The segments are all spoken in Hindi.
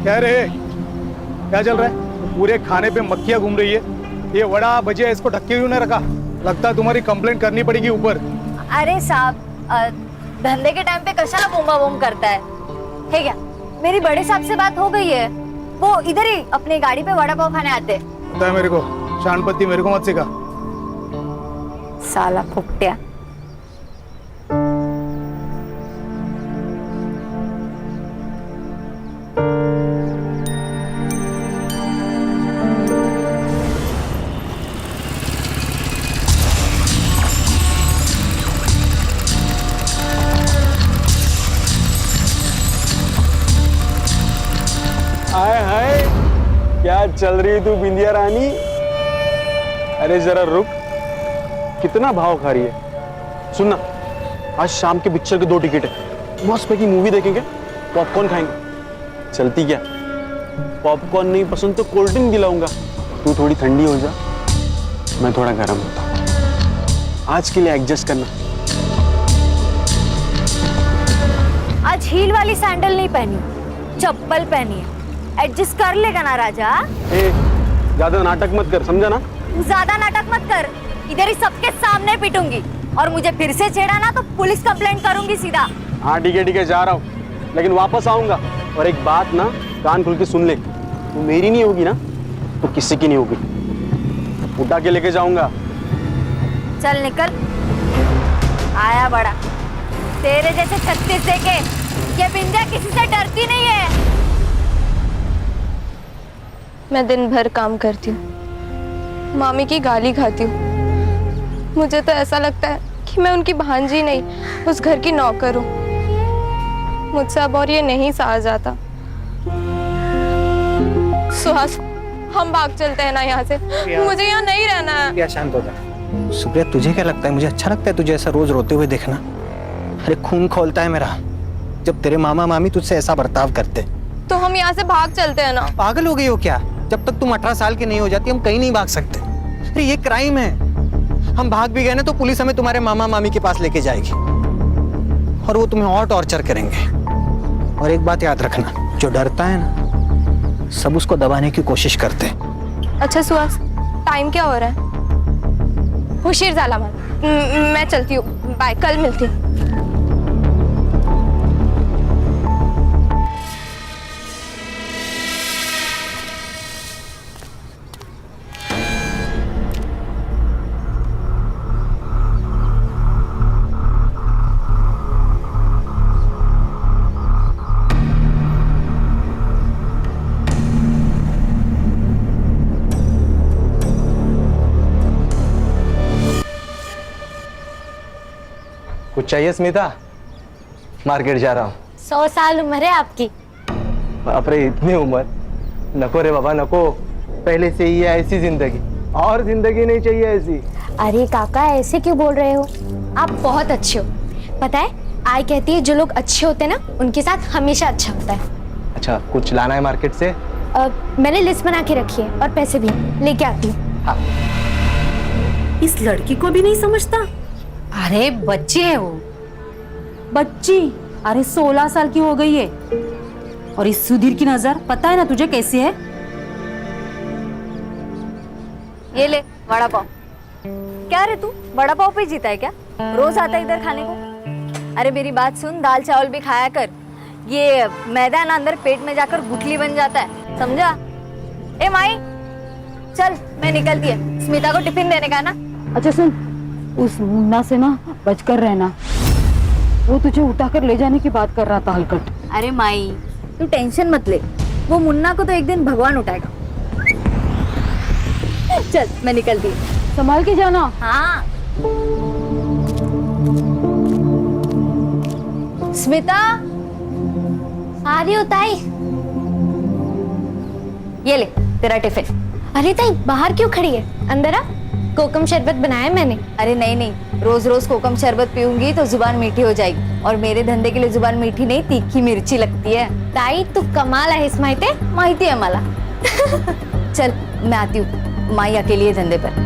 क्या रे, क्या चल रहा है? पूरे खाने पे मक्खियां घूम रही है। ये वड़ा भजिया इसको ढक के क्यों नहीं रखा? लगता है तुम्हारी कंप्लेंट करनी पड़ेगी ऊपर। अरे साहब, धंधे के टाइम पे कशाला बूमा बूम करता है क्या? मेरी बड़े साहब से बात हो गई है, वो इधर ही अपनी गाड़ी पे वड़ा पाव खाने आते हैं। पता है मेरे को, शानपत्ती मेरे को मत सिखा। साला फुकटिया। हाय हाय, क्या चल रही तू बिंदिया रानी? अरे जरा रुक, कितना भाव खा रही है? सुनना, आज शाम के पिक्चर के 2 टिकट है, मस्त पैकी मूवी देखेंगे, पॉपकॉर्न खाएंगे। चलती क्या? पॉपकॉर्न नहीं पसंद तो कोल्ड ड्रिंक दिलाऊंगा। तू थोड़ी ठंडी हो जा, मैं थोड़ा गर्म होता हूँ। आज के लिए एडजस्ट करना। आज हील वाली सैंडल नहीं पहनी, चप्पल पहनी है। एडजस्ट कर लेगा ना राजा? ए, ज्यादा नाटक मत कर, समझा ना? ज्यादा नाटक मत कर, इधर ही सबके सामने पीटूंगी, और मुझे फिर से छेड़ा ना तो पुलिस कंप्लेंट करूंगी सीधा। हाँ ठीक है, जा रहा हूँ, लेकिन वापस आऊंगा। और एक बात ना, कान खुल के सुन ले, तू मेरी नहीं होगी ना तो किसी की नहीं होगी। उठा के लेके जाऊंगा। चल निकल। आया बड़ा, तेरे जैसे 36 देके ये बिंदिया किसी से डरती नहीं है। मैं दिन भर काम करती हूँ, मामी की गाली खाती हूँ। मुझे तो ऐसा लगता है कि मैं उनकी भांजी नहीं, उस घर की नौकर हूँ। मुझसे अब और ये नहीं सहा जाता। सुहास, हम भाग चलते हैं ना यहाँ से, मुझे यहाँ नहीं रहना है। क्या शांत हो जा। सुप्रिया, तुझे क्या लगता है मुझे अच्छा लगता है तुझे ऐसा रोज रोते हुए देखना? अरे खून खोलता है मेरा जब तेरे मामा मामी तुझसे ऐसा बर्ताव करते। तो हम यहाँ से भाग चलते हैं ना। पागल हो गई हो क्या? जब तक तुम 18 साल की नहीं हो जाती हम कहीं नहीं भाग सकते। अरे ये क्राइम है, हम भाग भी गए ना तो पुलिस हमें तुम्हारे मामा मामी के पास लेके जाएगी और वो तुम्हें और टॉर्चर करेंगे। और एक बात याद रखना, जो डरता है ना सब उसको दबाने की कोशिश करते हैं। अच्छा सुहास, टाइम क्या हो रहा है? हुशीर झाला मला, मैं चलती हूँ, बाय, कल मिलती हूँ। कुछ चाहिए स्मिता? मार्केट जा रहा हूँ। 100 साल उम्र है आपकी। बाप रे, इतनी उम्र? नको रे बाबा नको, पहले से ही है ऐसी जिंदगी, और जिंदगी नहीं चाहिए ऐसी। अरे काका, ऐसे क्यों बोल रहे हो? आप बहुत अच्छे हो। पता है, आई कहती है जो लोग अच्छे होते हैं ना उनके साथ हमेशा अच्छा होता है। अच्छा, कुछ लाना है मार्केट से? मैंने लिस्ट बना के रखी है और पैसे भी लेके आती हूँ। हाँ। इस लड़की को भी नहीं समझता। अरे बच्चे है वो। बच्ची? अरे 16 साल की हो गई है। और इस सुधीर की नजर पता है ना तुझे कैसी है? ये ले वड़ा पाव। क्या रे तू वड़ा पाव पे जीता है क्या? रोज आता है इधर खाने को? अरे मेरी बात सुन, दाल चावल भी खाया कर। ये मैदा ना अंदर पेट में जाकर गुठली बन जाता है, समझा? ए माई, चल मैं निकलती है, स्मिता को टिफिन देने का ना। अच्छा सुन, उस मुन्ना से ना बचकर रहना, वो तुझे उठाकर ले जाने की बात कर रहा था हलकट। अरे माई, तू टेंशन मत ले, वो मुन्ना को तो एक दिन भगवान उठाएगा। चल मैं निकलती हूँ। संभाल के जाना। हाँ। स्मिता, आ रही हो ताई? ये ले तेरा टिफिन। अरे ताई, बाहर क्यों खड़ी है? अंदर आ, कोकम शरबत बनाया मैंने। अरे नहीं नहीं, रोज रोज कोकम शरबत पीऊंगी तो जुबान मीठी हो जाएगी, और मेरे धंधे के लिए जुबान मीठी नहीं तीखी मिर्ची लगती है। ताई तू कमाल आहेस माहिती आहे? माहिती है मला। चल मैं आती हूँ, माई अकेली है धंधे पर।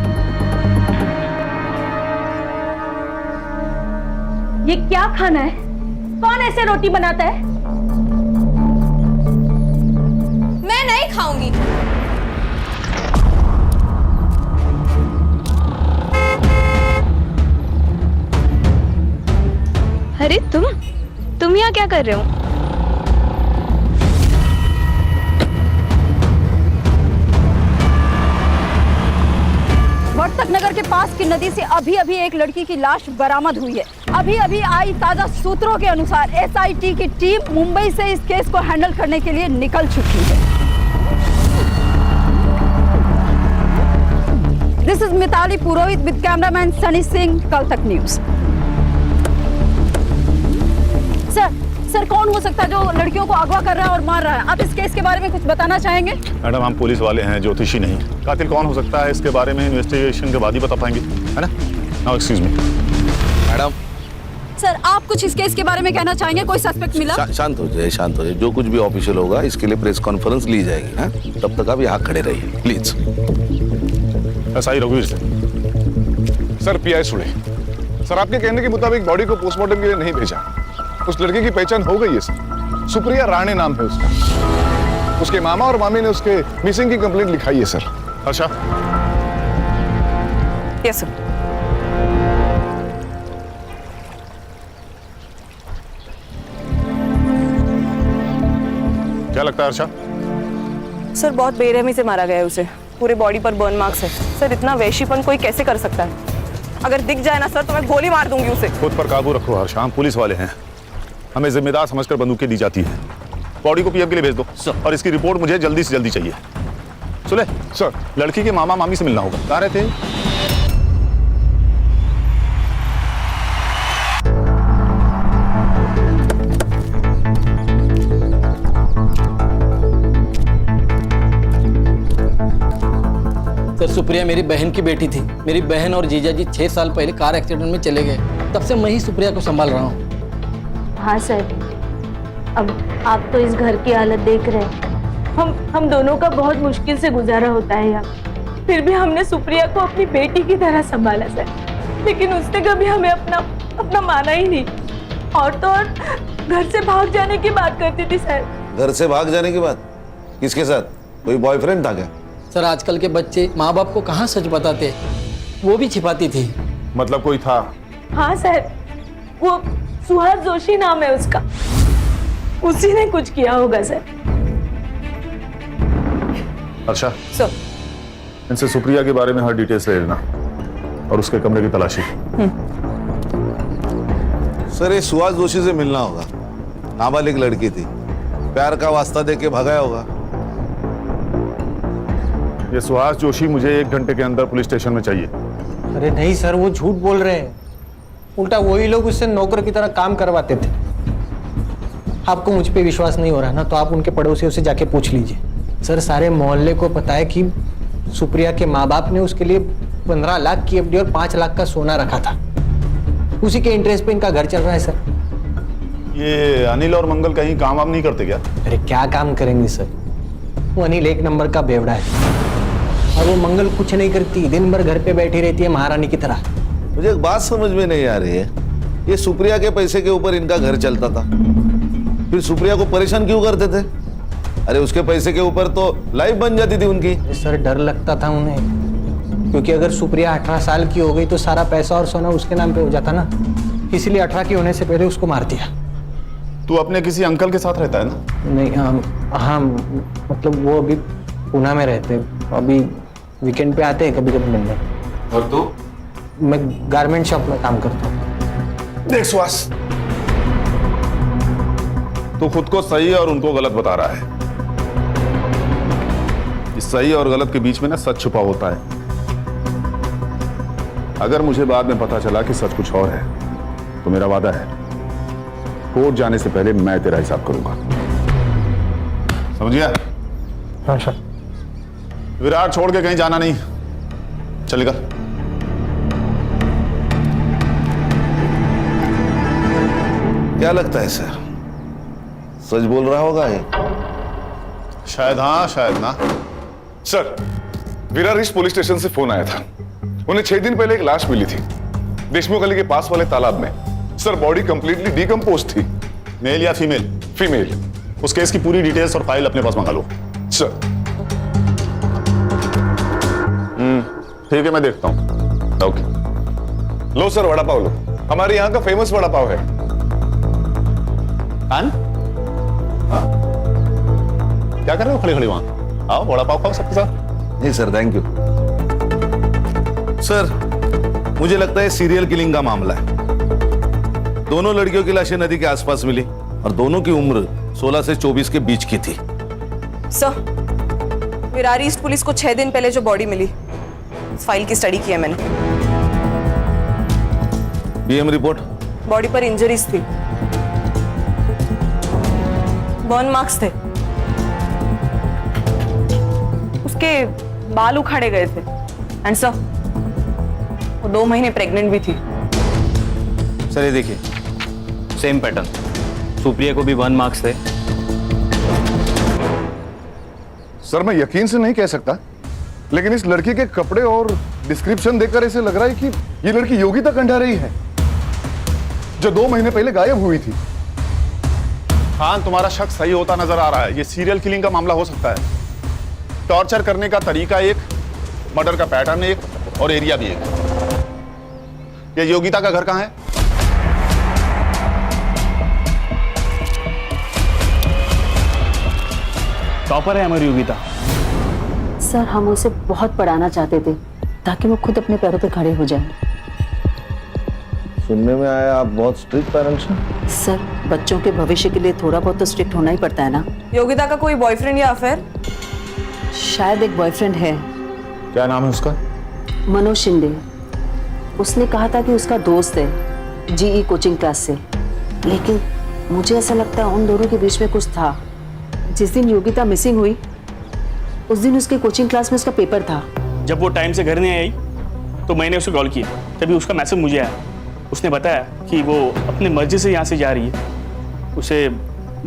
ये क्या खाना है? कौन ऐसे रोटी बनाता है? मैं नहीं खाऊंगी। अरे तुम यहाँ क्या कर रहे हो? वर्तक नगर के पास की नदी से अभी अभी एक लड़की की लाश बरामद हुई है। अभी अभी आई ताजा सूत्रों के अनुसार एसआईटी की टीम मुंबई से इस केस को हैंडल करने के लिए निकल चुकी है। This is Mitali Purohit with cameraman Sunny Singh, कल तक न्यूज। सर कौन हो सकता है जो लड़कियों को अगवा कर रहा है और मार रहा है? आप इस केस के बारे में कुछ बताना चाहेंगे? मैडम, हम पुलिस वाले हैं, ज्योतिषी नहीं। कातिल कौन हो सकता है इसके बारे में इन्वेस्टिगेशन के बाद ही बता पाएंगे, है ना? Now excuse me madam. Sir आप कुछ इस केस के बारे में कहना चाहेंगे? कोई सस्पेक्ट मिला? शांत हो जाए, शांत हो जाए। जो कुछ भी ऑफिशियल होगा इसके लिए प्रेस कॉन्फ्रेंस ली जाएगी। हाँ, तब तक आप यहाँ खड़े रहिए प्लीज। ऐसा ही रघुवीर से। सर पीआई सुड़े, सर आपके कहने के मुताबिक बॉडी को पोस्टमार्टम के लिए नहीं भेजा। उस लड़की की पहचान हो गई है सर, सुप्रिया राणे नाम है उसका। उसके मामा और मामी ने उसके मिसिंग की कंप्लेंट लिखाई है सर। अच्छा, यस सर। क्या लगता है अर्षा? सर बहुत बेरहमी से मारा गया है उसे, पूरे बॉडी पर बर्न मार्क्स है। सर इतना वैशीपन कोई कैसे कर सकता है? अगर दिख जाए ना सर तो मैं गोली मार दूंगी उसे। खुद पर काबू रखो हर्षा, हम पुलिस वाले हैं, हमें जिम्मेदार समझकर बंदूकें दी जाती है। बॉडी को पीएम के लिए भेज दो और इसकी रिपोर्ट मुझे जल्दी से जल्दी चाहिए। सुने सर, लड़की के मामा मामी से मिलना होगा। कहाँ रहते हैं? सर सुप्रिया मेरी बहन की बेटी थी। मेरी बहन और जीजा जी 6 साल पहले कार एक्सीडेंट में चले गए, तब से मैं ही सुप्रिया को संभाल रहा हूँ। हाँ सर, अब आप तो इस घर की हालत देख रहे हैं। हम दोनों का बहुत मुश्किल से गुजारा होता है यहाँ। फिर भी हमने सुप्रिया को अपनी बेटी की तरह संभाला सर, लेकिन उसने कभी हमें अपना माना ही नहीं। और तो और घर से भाग जाने की बात करती थी सर। घर से भाग जाने की बात? किसके साथ? कोई बॉयफ्रेंड था क्या? सर आजकल के बच्चे माँ बाप को कहाँ सच बताते, वो भी छिपाती थी। मतलब कोई था? हाँ सर, वो सुहास जोशी नाम है उसका, उसी ने कुछ किया होगा सर। अच्छा सर, इनसे सुप्रिया के बारे में हर डिटेल्स ले लेना और उसके कमरे की तलाशी। सर ये सुहास जोशी से मिलना होगा। नाबालिग लड़की थी, प्यार का वास्ता देके भगाया होगा। ये सुहास जोशी मुझे 1 घंटे के अंदर पुलिस स्टेशन में चाहिए। अरे नहीं सर, वो झूठ बोल रहे हैं। उल्टा वही लोग उससे नौकर की तरह काम करवाते थे। आपको मुझ पे विश्वास नहीं हो रहा ना, तो आप उनके पड़ोसियों से जाके पूछ लीजिए। सर सारे मोहल्ले को पता है कि सुप्रिया के माँ बाप ने उसके लिए 15 लाख की एफडी और 5 लाख का सोना रखा था। उसी के इंटरेस्ट पे इनका घर चल रहा है सर। ये अनिल और मंगल कहीं काम वाम नहीं करते क्या? अरे क्या काम करेंगे सर, वो अनिल 1 नंबर का बेवड़ा है और वो मंगल कुछ नहीं करती, दिन भर घर पे बैठी रहती है महारानी की तरह। मुझे एक बात समझ में नहीं आ रही है, ये सुप्रिया के पैसे के ऊपर इनका घर चलता था, फिर सुप्रिया को परेशान क्यों करते थे? अरे उसके पैसे के ऊपर तो लाइफ बन जाती थी उनकी। सर डर लगता था उन्हें, क्योंकि अगर सुप्रिया 18 साल की हो गई तो सारा पैसा और सोना उसके नाम पे हो जाता ना, इसलिए 18 की होने से पहले उसको मार दिया। तू अपने किसी अंकल के साथ रहता है ना? नहीं हाँ, मतलब वो अभी पुणे में रहते, अभी वीकेंड पे आते हैं कभी कभी मिलने। और तू? मैं गारमेंट शॉप में काम करता हूँ। देख सुहास, तू खुद को सही और उनको गलत बता रहा है। इस सही और गलत के बीच में ना सच छुपा होता है। अगर मुझे बाद में पता चला कि सच कुछ और है तो मेरा वादा है, कोर्ट जाने से पहले मैं तेरा हिसाब करूंगा। समझ गया? हाँ सर। विराट छोड़ के कहीं जाना नहीं, चलेगा? क्या लगता है सर, सच बोल रहा होगा ये? शायद हाँ, शायद ना। Sir Virar east police station से फोन आया था। उन्हें 6 दिन पहले एक लाश मिली थी देशमुख गली के पास वाले तालाब में। सर बॉडी कंप्लीटली डिकम्पोज थी। मेल या फीमेल? फीमेल। उस केस की पूरी डिटेल्स और फाइल अपने पास मंगा लो। सर। ठीक है, मैं देखता हूँ। ओके, लो सर, वड़ा पाव लो। हमारे यहाँ का फेमस वड़ा पाव है। क्या कर रहे हो खड़े खड़े वहां? आओ, वड़ा पाव खाओ सबके साथ। नहीं सर, थैंक यू। सर, मुझे लगता है सीरियल किलिंग का मामला है। दोनों लड़कियों की लाशें नदी के आसपास मिली और दोनों की उम्र 16 से 24 के बीच की थी। सर, विरार ईस्ट पुलिस को 6 दिन पहले जो बॉडी मिली, इस फाइल की स्टडी की है मैंने। BM report? बॉडी पर इंजरीज थी, बर्न मार्क्स थे, उसके बाल उखाड़े गए थे। एंड सर, वो 2 महीने प्रेग्नेंट भी थी। सर ये देखिए, सेम पैटर्न, सुप्रिया को भी 1 मार्क्स थे। सर, मैं यकीन से नहीं कह सकता, लेकिन इस लड़की के कपड़े और डिस्क्रिप्शन देखकर ऐसे लग रहा है कि ये लड़की योगिता कंडारी है, जो 2 महीने पहले गायब हुई थी। खान, तुम्हारा शक सही होता नजर आ रहा है। ये सीरियल किलिंग का मामला हो सकता है। टॉर्चर करने का तरीका एक, मर्डर का पैटर्न एक, और एरिया भी एक। ये योगिता का घर कहां है? टॉपर है हमारी योगिता। सर, हम उसे बहुत पढ़ाना चाहते थे ताकि वो खुद अपने पैरों पे खड़े हो जाए। सुनने में आया आप बहुत स्ट्रिक्ट पेरेंट्स हैं। सर, बच्चों के भविष्य के लिए थोड़ा बहुत तो स्ट्रिक्ट होना ही पड़ता है ना। योगिता का कोई बॉयफ्रेंड या अफेयर? शायद एक बॉयफ्रेंड है, क्या नाम है उसका? मनोज शिंदे। उसने कहा था कि उसका दोस्त है जीई कोचिंग क्लास से, लेकिन मुझे ऐसा लगता है उन दोनों के बीच में कुछ था। जिस दिन योगिता मिसिंग हुई, उस दिन उसके कोचिंग क्लास में उसका पेपर था। जब वो टाइम से घर नहीं आई तो मैंने उसे कॉल किया, तभी उसका मैसेज मुझे आया। उसने बताया कि वो अपनी मर्जी से यहाँ से जा रही है, उसे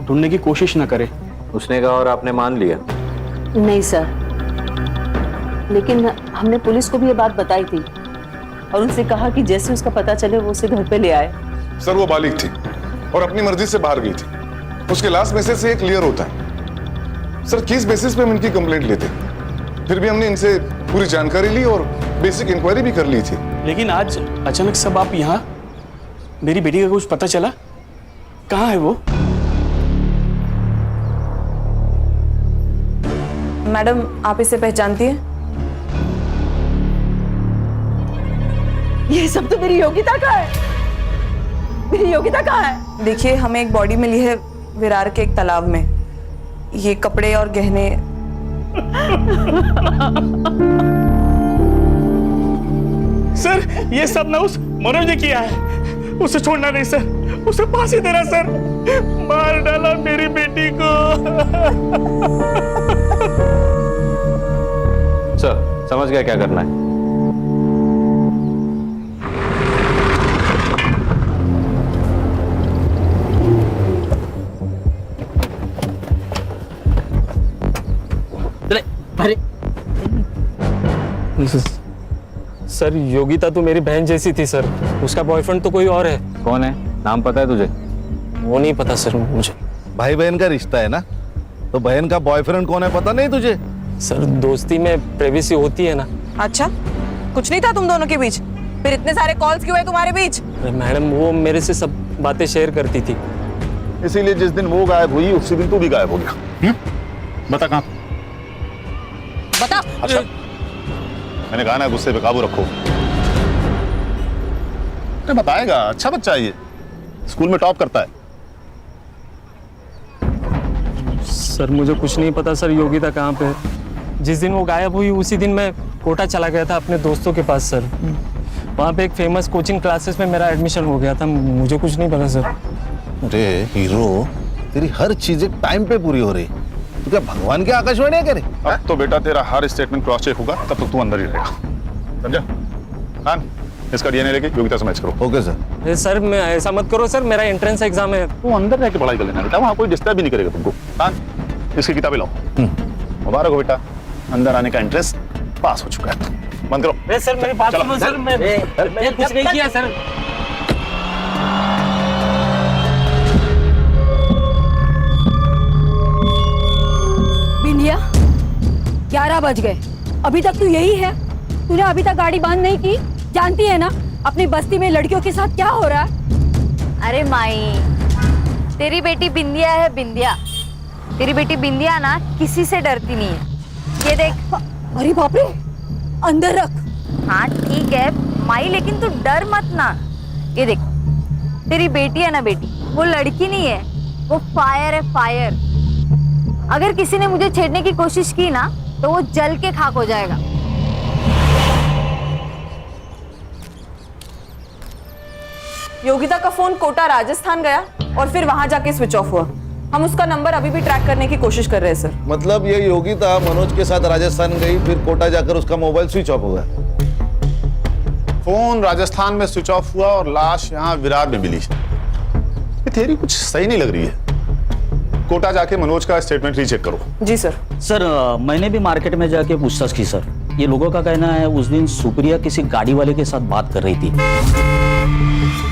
ढूंढने की कोशिश न करे। उसने कहा और आपने मान लिया? नहीं सर, लेकिन हमने पुलिस को भी ये बात बताई थी और उनसे कहा कि जैसे उसका पता चले वो उसे घर पे ले आए। सर, वो बालिग थी और अपनी मर्जी से बाहर गई थी। उसके लास्ट मैसेज से ये क्लियर होता है। सर, किस बेसिस पे हम इनकी कंप्लेंट लेते? फिर भी हमने इनसे पूरी जानकारी ली और बेसिक इंक्वायरी भी कर ली थी। लेकिन आज अचानक सब आप यहाँ, मेरी बेटी का कुछ पता चला? कहाँ है वो? मैडम, आप इसे पहचानती हैं? ये सब तो मेरी योगिता का है। मेरी योगिता कहाँ है? देखिए, हमें एक बॉडी मिली है विरार के एक तालाब में। ये कपड़े और गहने। सर, ये सब ना उस मनोज ने किया है। उसे छोड़ना नहीं सर, उसे फांसी देना सर। मार डाला मेरी बेटी को। सर, समझ गया क्या करना है। अरे सर, योगिता तो मेरी बहन जैसी थी सर। उसका बॉयफ्रेंड तो कोई और है। कौन है? नाम पता है तुझे? वो नहीं पता सर मुझे। भाई बहन का रिश्ता है ना, तो बहन का बॉयफ्रेंड कौन है पता नहीं तुझे? सर, दोस्ती में प्राइवेसी होती है ना। अच्छा, कुछ नहीं था तुम दोनों के बीच? फिर इतने सारे कॉल्स क्यों है तुम्हारे बीच? अरे मैडम, वो मेरे से सब बातें शेयर करती थी। इसीलिए जिस दिन वो गायब हुई उसी दिन तू भी गायब हो गया। बता कहाँ? बता। अच्छा, मैंने कहा ना गुस्से पे काबू रखो। अरे बताएगा, अच्छा बच्चा है ये, स्कूल में टॉप करता है। सर, मुझे कुछ नहीं पता सर योगिता कहाँ पे है। जिस दिन वो गायब हुई उसी दिन मैं कोटा चला गया था अपने दोस्तों के पास सर। वहाँ पे एक फेमस कोचिंग क्लासेस में मेरा एडमिशन हो गया था। मुझे कुछ नहीं पता सर। अरे हीरो, तेरी हर चीजें टाइम पे पूरी हो रही। तू क्या भगवान की आकाशवाणी है क्या रे? अब तो बेटा तेरा हर स्टेटमेंट क्रॉस चेक होगा, तब तक तू अंदर ही रहेगा, समझा? खान, इसका डीएनए लेके योगिता से मैच करो। Okay sir. अरे सर, मैं ऐसा मत करो सर, मेरा एंट्रेंस एग्जाम है। तू अंदर रह के पढ़ाई कर लेना बेटा, वहाँ कोई डिस्टर्ब भी नहीं करेगा तुमको। खान, इसकी किताबें लाओ। मुबारक हो बेटा, अंदर आने का इंटरेस्ट पास हो चुका है। बंद करो। सर, मेरी बात सुनो सर। मैं कुछ नहीं किया सर। बिंदिया, 11 बज गए, अभी तक तू यही है? तूने अभी तक गाड़ी बंद नहीं की? जानती है ना अपनी बस्ती में लड़कियों के साथ क्या हो रहा है? अरे माई, तेरी बेटी बिंदिया है, बिंदिया। तेरी बेटी बिंदिया ना किसी से डरती नहीं है। ये देख। अरे बाप रे, अंदर रख। हाँ ठीक है माई, लेकिन तू डर मत ना। ये देख, तेरी बेटी है ना बेटी, वो लड़की नहीं है, वो फायर है, फायर। अगर किसी ने मुझे छेड़ने की कोशिश की ना तो वो जल के खाक हो जाएगा। योगिता का फोन कोटा राजस्थान गया और फिर वहां जाके स्विच ऑफ हुआ। हम उसका नंबर अभी भी ट्रैक करने की कोशिश कर रहे हैं सर। मतलब ये योगिता मनोज के साथ राजस्थान गई, फिर कोटा जाकर उसका मोबाइल स्विच ऑफ हो गया। फोन राजस्थान में स्विच ऑफ हुआ और लाश यहाँ विरार में मिली। ये थ्योरी कुछ सही नहीं लग रही है। कोटा जाके मनोज का स्टेटमेंट रीचेक करो। जी सर। सर मैंने भी मार्केट में जाके पूछताछ की सर। ये लोगों का कहना है उस दिन सुप्रिया किसी गाड़ी वाले के साथ बात कर रही थी।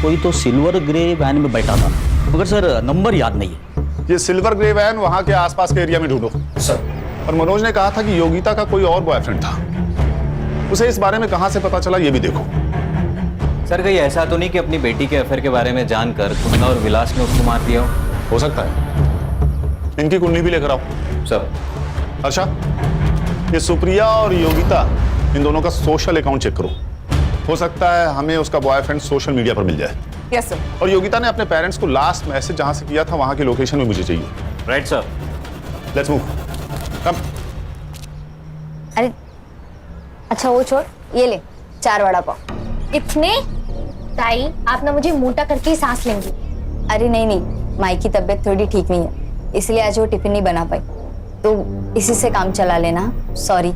कोई तो सिल्वर ग्रे वैन में बैठा था, मगर सर नंबर याद नहीं है। ये सिल्वर ग्रे वैन वहां के आसपास के एरिया में ढूंढो सर। और मनोज ने कहा था कि योगिता का कोई और बॉयफ्रेंड था। उसे इस बारे में कहां से पता चला ये भी देखो। सर कहीं ऐसा तो नहीं कि अपनी बेटी के अफेयर के बारे में जानकर कुंदन और विलास ने उसको मार दिया हो सकता है। इनकी कुंडली भी लेकर आओ सर। अच्छा, ये सुप्रिया और योगिता, इन दोनों का सोशल अकाउंट चेक करो। हो सकता है हमें उसका बॉयफ्रेंड सोशल मीडिया पर मिल जाए। Yes sir. और योगिता ने अपने पेरेंट्स को लास्ट मैसेज जहां से किया था वहां की लोकेशन भी मुझे चाहिए। Right sir. लेट्स मूव, कम। अरे अच्छा वो छोड़, ये ले 4 वड़ा पाव। इतने? ताई आप ना मुझे मोटा करके ही सांस लेंगी। अरे नहीं नहीं, माई की तबीयत थोड़ी ठीक नहीं है, इसलिए आज वो टिफिन नहीं बना पाई, तो इसी से काम चला लेना। सॉरी।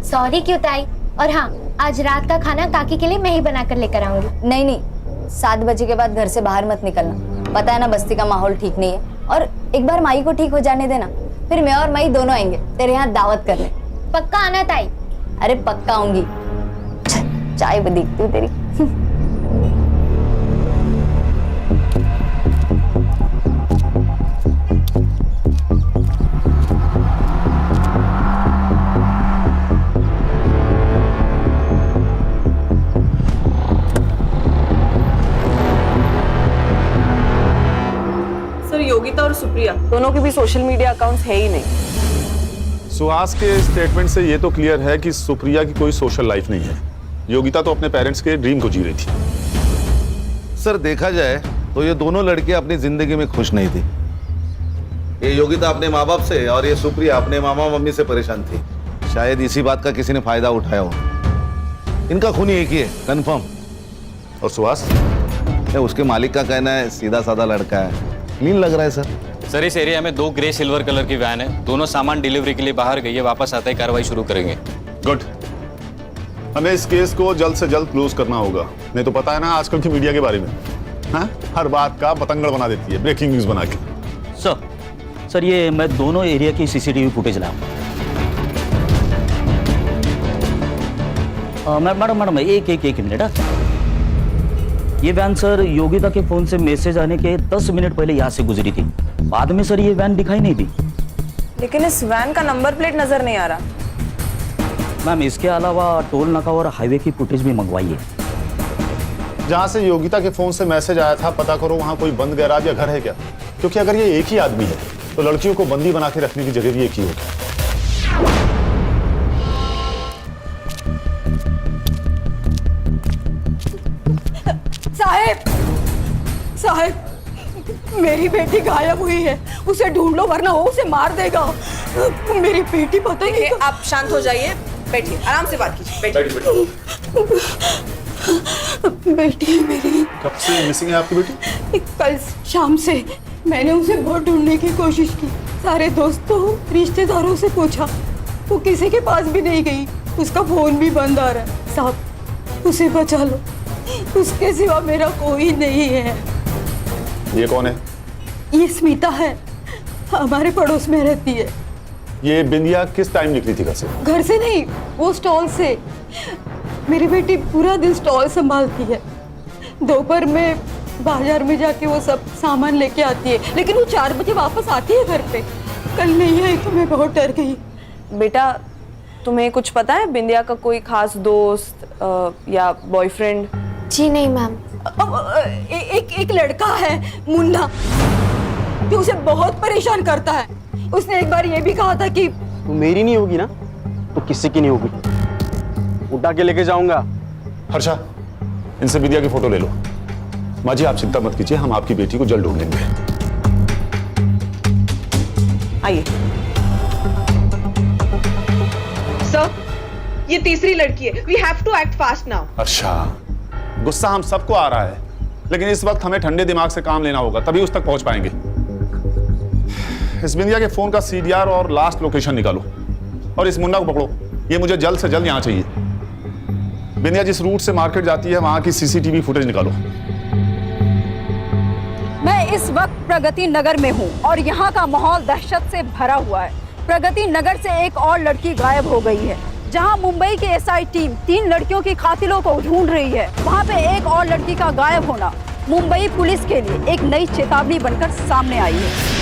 सॉरी क्यों ताई? और हाँ, आज रात का खाना काकी के लिए मैं ही बना कर लेकर आऊंगी। नहीं नहीं, 7 बजे के बाद घर से बाहर मत निकलना। पता है ना बस्ती का माहौल ठीक नहीं है, और एक बार माई को ठीक हो जाने देना, फिर मैं और माई दोनों आएंगे तेरे यहाँ दावत करने। पक्का आना ताई? अरे पक्का आऊंगी। चाय भी दिखती हूँ तेरी। सर योगिता और सुप्रिया दोनों के भी सोशल मीडिया अकाउंट्स है ही नहीं। सुहास के स्टेटमेंट से ये तो क्लियर है कि सुप्रिया की कोई सोशल लाइफ नहीं है। योगिता तो अपने पेरेंट्स के ड्रीम को जी रही थी। सर देखा जाए तो ये दोनों लड़कियां अपनी जिंदगी में खुश नहीं थी। ये योगिता अपने माँ बाप से और ये सुप्रिया अपने मामा मम्मी से परेशान थी। शायद इसी बात का किसी ने फायदा उठाया हो। इनका खून एक ही है, कंफर्म। और सुहास? उसके मालिक का कहना है सीधा साधा लड़का है, क्लीन लग रहा है सर। सर इस एरिया में 2 ग्रे सिल्वर कलर की वैन है, दोनों सामान डिलीवरी के लिए बाहर गई है, वापस आते ही कार्रवाई शुरू करेंगे। गुड। हमें इस केस को जल्द से जल्द क्लोज करना होगा, नहीं तो पता है ना आजकल की मीडिया के बारे में, हाँ? हर बात का पतंगड़ बना देती है, ब्रेकिंग न्यूज बना के। सर ये मैं दोनों एरिया की सीसीटीवी फुटेज लाऊं। मैडम एक मिनट। ये वैन सर योगिता के फोन से मैसेज आने के 10 मिनट पहले यहाँ से गुजरी थी। बाद में सर ये वैन दिखाई नहीं दी। लेकिन इस वैन का नंबर प्लेट नजर नहीं आ रहा। मैम इसके अलावा टोल नाका और हाईवे की फुटेज भी मंगवाई है। जहां से योगिता के फोन से मैसेज आया था पता करो वहां कोई बंद गैराज या घर है क्या, क्योंकि अगर ये एक ही आदमी है तो लड़कियों को बंदी बना के रखने की जगह भी एक ही होगी। साहब, मेरी बेटी गायब हुई है, उसे ढूंढ लो वरना वो उसे मार देगा। मेरी बेटी पता ही नहीं। आप शांत हो जाइए, बैठिए, आराम से बात कीजिए, बैठिए। बेटी है मेरी। कब से मिसिंग है आपकी बेटी? कल शाम से मैंने उसे बहुत ढूंढने की कोशिश की, सारे दोस्तों रिश्तेदारों से पूछा, वो किसी के पास भी नहीं गई, उसका फोन भी बंद आ रहा है। साहब उसे बचा लो, उसके सिवा मेरा कोई नहीं है। ये कौन है? ये स्मिता है, हमारे पड़ोस में रहती है। ये बिंदिया किस टाइम निकली थी घर से? घर से नहीं, वो स्टॉल से। मेरी बेटी पूरा दिन स्टॉल संभालती है, दोपहर में बाजार में जाके वो सब सामान लेके आती है, लेकिन वो 4 बजे वापस आती है घर पे। कल नहीं आई तो मैं बहुत डर गई। बेटा तुम्हें कुछ पता है बिंदिया का कोई खास दोस्त या बॉयफ्रेंड? जी नहीं मैम। एक लड़का है मुन्ना, जो उसे बहुत परेशान करता है। उसने एक बार ये भी कहा था कि तो मेरी नहीं होगी ना तो किसी की नहीं होगी, उठा के लेके जाऊंगा। हर्षा, इनसे विद्या की फोटो ले लो। माँ जी, आप चिंता मत कीजिए, हम आपकी बेटी को जल्द ढूंढ लेंगे। आइए सर, ये तीसरी लड़की है। We have to act fast now. Harsha, गुस्सा हम सबको आ रहा है, लेकिन इस वक्त हमें ठंडे दिमाग से काम लेना होगा, तभी उस तक पहुंच पाएंगे। इस बिंदिया के फोन का CDR और लास्ट लोकेशन निकालो और इस मुन्ना को पकड़ो। ये मुझे जल्द से जल्द यहाँ चाहिए। बिंदिया जिस रूट से मार्केट जाती है वहां की CCTV फुटेज निकालो। मैं इस वक्त प्रगति नगर में हूँ और यहाँ का माहौल दहशत से भरा हुआ है। प्रगति नगर से एक और लड़की गायब हो गई है। जहाँ मुंबई की SI टीम 3 लड़कियों की कातिलों को ढूंढ रही है, वहाँ पे एक और लड़की का गायब होना मुंबई पुलिस के लिए एक नई चेतावनी बनकर सामने आई है।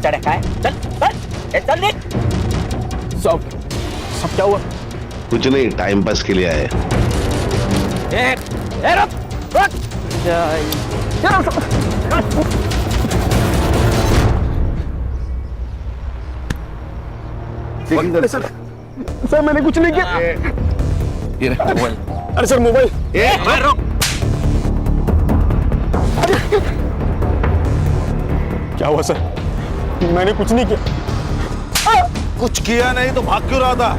चल चल सब क्या हुआ? कुछ नहीं, टाइम पास के लिए आए। सर मैंने कुछ नहीं किया। अरे सर मोबाइल। क्या हुआ सर? मैंने कुछ नहीं किया। कुछ किया नहीं तो भाग क्यों रहा था?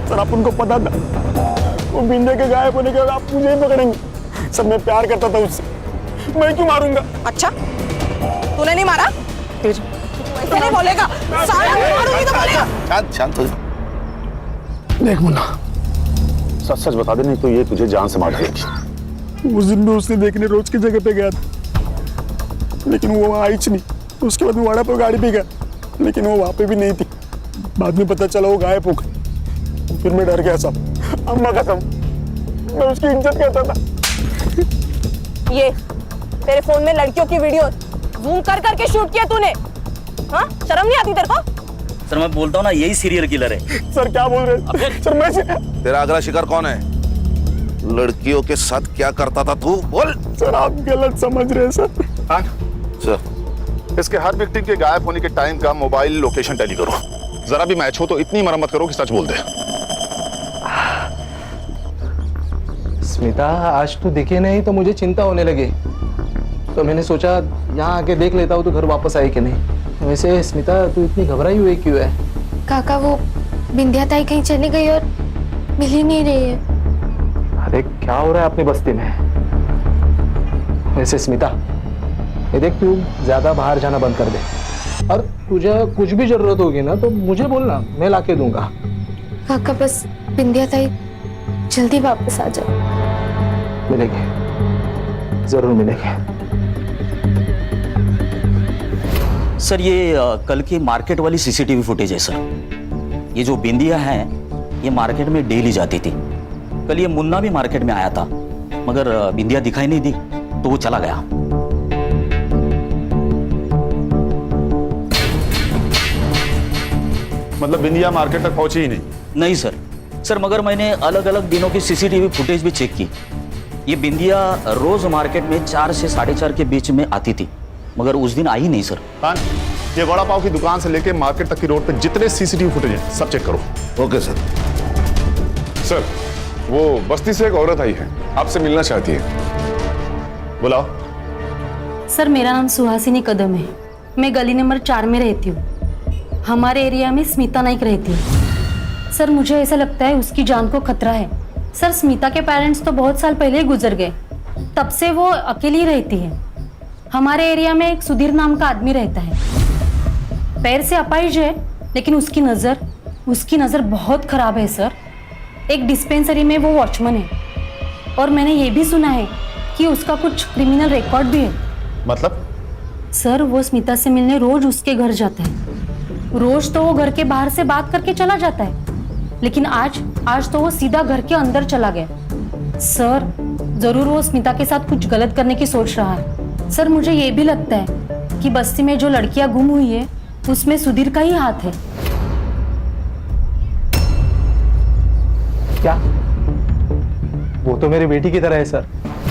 सर आप उनको पता था वो बिंदिया के गायब होने के बाद आप मुझे ही पकड़ेंगे। सर मैं प्यार करता था उससे, मैं क्यों मारूंगा? अच्छा, तूने नहीं मारा? ऐसे नहीं बोलेगा। सारा मारूंगी तो बोलेगा। शांत शांत हो जा। देख मुन्ना, सच सच बता दे, नहीं तो ये तुझे जान से मार देगी। उस दिन मैं उसने देखने रोज की जगह पे गया था, लेकिन वो वहाँ आई नहीं। उसके बाद मैं वाड़ा पर गाड़ी पे गया, लेकिन वो वहाँ पे भी नहीं थी। बाद में पता चला वो गायब हो गई। फिर मैं डर गया साहब, अम्मा कसम, मैं उसकी इज्जत करता था। ये तेरे फोन में लड़कियों की वीडियो जूम कर करके शूट किया तूने? हाँ, शर्म नहीं आती तेरे को? सर मैं बोलता हूँ ना, यही सीरियल किलर है। सर क्या बोल रहे हैं? सर मैं तेरा अगला शिकार कौन है? लड़कियों के साथ क्या करता था तू? बोल। सर आप गलत समझ रहे हैं सर। हाँ सर, इसके हर विक्टिम के गायब होने के टाइम का मोबाइल लोकेशन टैली करो। जरा भी मैच हो तो इतनी मरम्मत करो कि सच बोल दे। स्मिता आज तो दिखे नहीं तो मुझे चिंता होने लगी, तो मैंने सोचा यहाँ आके देख लेता हूँ तो घर वापस आई कि नहीं। वैसे स्मिता तू इतनी घबराई हुई क्यों है? काका वो बिंदिया ताई कहीं चली गई और मिल ही नहीं रही है। अरे क्या हो रहा है अपनी बस्ती में? वैसे स्मिता ये देख, तू ज्यादा बाहर जाना बंद कर दे, और तुझे कुछ भी जरूरत होगी ना तो मुझे बोलना, मैं लाके दूंगा। काका बस बिंदिया ताई जल्दी वापस आ जाओ। मिलेंगे, जरूर मिलेंगे। सर ये कल की मार्केट वाली CCTV फुटेज है सर। ये जो बिंदिया है ये मार्केट में डेली जाती थी। कल ये मुन्ना भी मार्केट में आया था, मगर बिंदिया दिखाई नहीं दी तो वो चला गया। मतलब बिंदिया मार्केट तक पहुंची ही नहीं? नहीं सर। सर मगर मैंने अलग अलग दिनों की CCTV फुटेज भी चेक की। ये बिंदिया रोज मार्केट में 4 से 4:30 के बीच में आती थी, मगर उस दिन आई नहीं सर। हाँ, ये वड़ा पाव की दुकान से लेके मार्केट तक की रोड पे जितने CCTV फुटेज हैं सब चेक करो। Okay sir. सर वो बस्ती से एक औरत आई है, आपसे मिलना चाहती है। बुलाओ। सर मेरा नाम सुहासिनी कदम है, मैं गली नंबर 4 में रहती हूँ। हमारे एरिया में स्मिता नाइक रहती है। सर मुझे ऐसा लगता है उसकी जान को खतरा है। सर स्मिता के पेरेंट्स तो बहुत साल पहले ही गुजर गए, तब से वो अकेली रहती है। हमारे एरिया में एक सुधीर नाम का आदमी रहता है, पैर से अपाहिज है, लेकिन उसकी नज़र बहुत खराब है सर। एक डिस्पेंसरी में वो वॉचमैन है, और मैंने ये भी सुना है कि उसका कुछ क्रिमिनल रिकॉर्ड भी है। मतलब? सर वो स्मिता से मिलने रोज उसके घर जाता है। रोज तो वो घर के बाहर से बात करके चला जाता है, लेकिन आज तो वो सीधा घर के अंदर चला गया। सर जरूर वो स्मिता के साथ कुछ गलत करने की सोच रहा है। सर मुझे ये भी लगता है कि बस्ती में जो लड़कियां गुम हुई है उसमें सुधीर का ही हाथ है। क्या? वो तो मेरी बेटी की तरह है सर,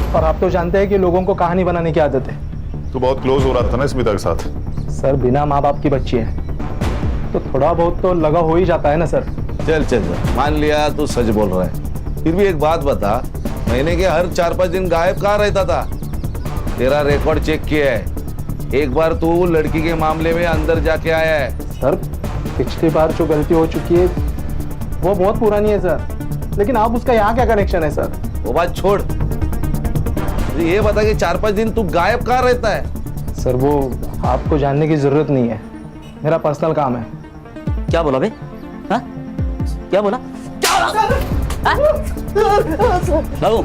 और आप तो जानते हैं कि लोगों को कहानी बनाने की आदत है। तू बहुत क्लोज हो रहा था ना स्मिता के साथ। सर बिना माँ बाप की बच्ची है तो थोड़ा बहुत तो लगा हो ही जाता है ना सर। चल चल चल, मान लिया तू सच बोल रहा है, फिर भी एक बात बता, महीने के हर 4-5 दिन गायब कहाँ रहता था? तेरा रिकॉर्ड चेक किया है, एक बार तू लड़की के मामले में अंदर जाके आया है। सर पिछली बार जो गलती हो चुकी है वो बहुत पुरानी है सर, लेकिन आप उसका यहाँ क्या कनेक्शन है सर? वो बात छोड़, ये बता कि 4-5 दिन तू गायब कहाँ रहता है? सर वो आपको जानने की जरूरत नहीं है, मेरा पर्सनल काम है। क्या बोला बे? हाँ? क्या बोला? बाबू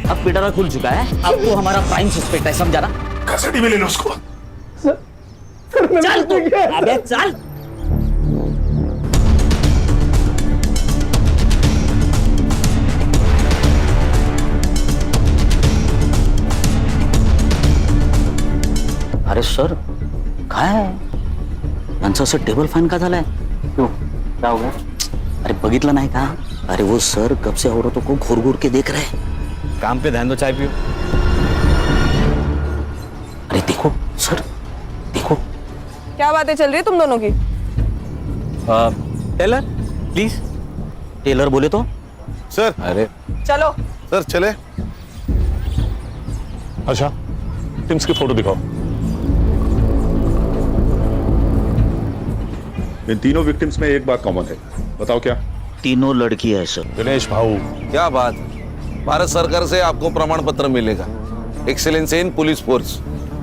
अब पिटारा खुल चुका है, अब तो हमारा प्राइम सस्पेक्ट है, समझा ना? कस्टडी में ले लो उसको। चल तू, अबे चल। अरे सर काय यांचं असं टेबल फॅन का झालाय? क्यों क्या हो गया? अरे बघितलं नाही का? अरे वो सर कब से औरतों को घूर घूर के देख रहे हैं। काम पे ध्यान दो, चाय पियो। अरे देखो सर, देखो। क्या बातें चल रही है तुम दोनों की? Taylor please. टेलर बोले तो? सर। अरे चलो सर चले। अच्छा टिम्स की फोटो दिखाओ। इन तीनों विक्टिम्स में एक बात कॉमन है, बताओ क्या? तीनों लड़की है सर। दिनेश भाऊ, क्या बात, भारत सरकार से आपको प्रमाण पत्र मिलेगा, एक्सेलेंस इन पुलिस फोर्स।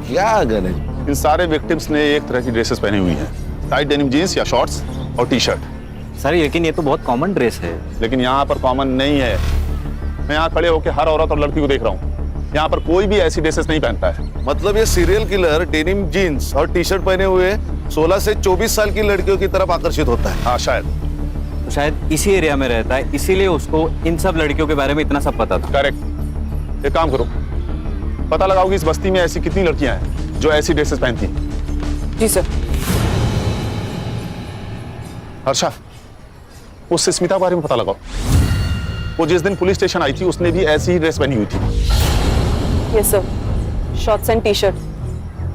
क्या गणेश, इन सारे विक्टिम्स ने एक तरह की ड्रेसेस पहनी हुई हैं, टाइट डेनिम जीन्स या शॉर्ट्स और टी शर्ट। सर लेकिन ये तो बहुत कॉमन ड्रेस है। लेकिन यहाँ पर कॉमन नहीं है। मैं यहाँ खड़े होकर हर औरत और लड़की को देख रहा हूँ, यहाँ पर कोई भी ऐसी ड्रेसेस नहीं पहनता है। मतलब ये सीरियल किलर डेनिम जीन्स और टी शर्ट पहने हुए 16 से 24 साल की लड़कियों की तरफ आकर्षित होता है। हाँ शायद। तो शायद इसी एरिया में रहता है, इसीलिए उसको इन सब लड़कियों के बारे में इतना सब पता था। करेक्ट। एक काम करो, पता लगाओ कि इस बस्ती में ऐसी कितनी लड़कियां हैं जो ऐसी ड्रेसेस पहनती हैं। जी सर। हर्षा, उससे स्मिता के बारे में पता लगाओ। वो जिस दिन पुलिस स्टेशन आई थी उसने भी ऐसी ही ड्रेस पहनी हुई थी। Yes sir, shorts and T shirt.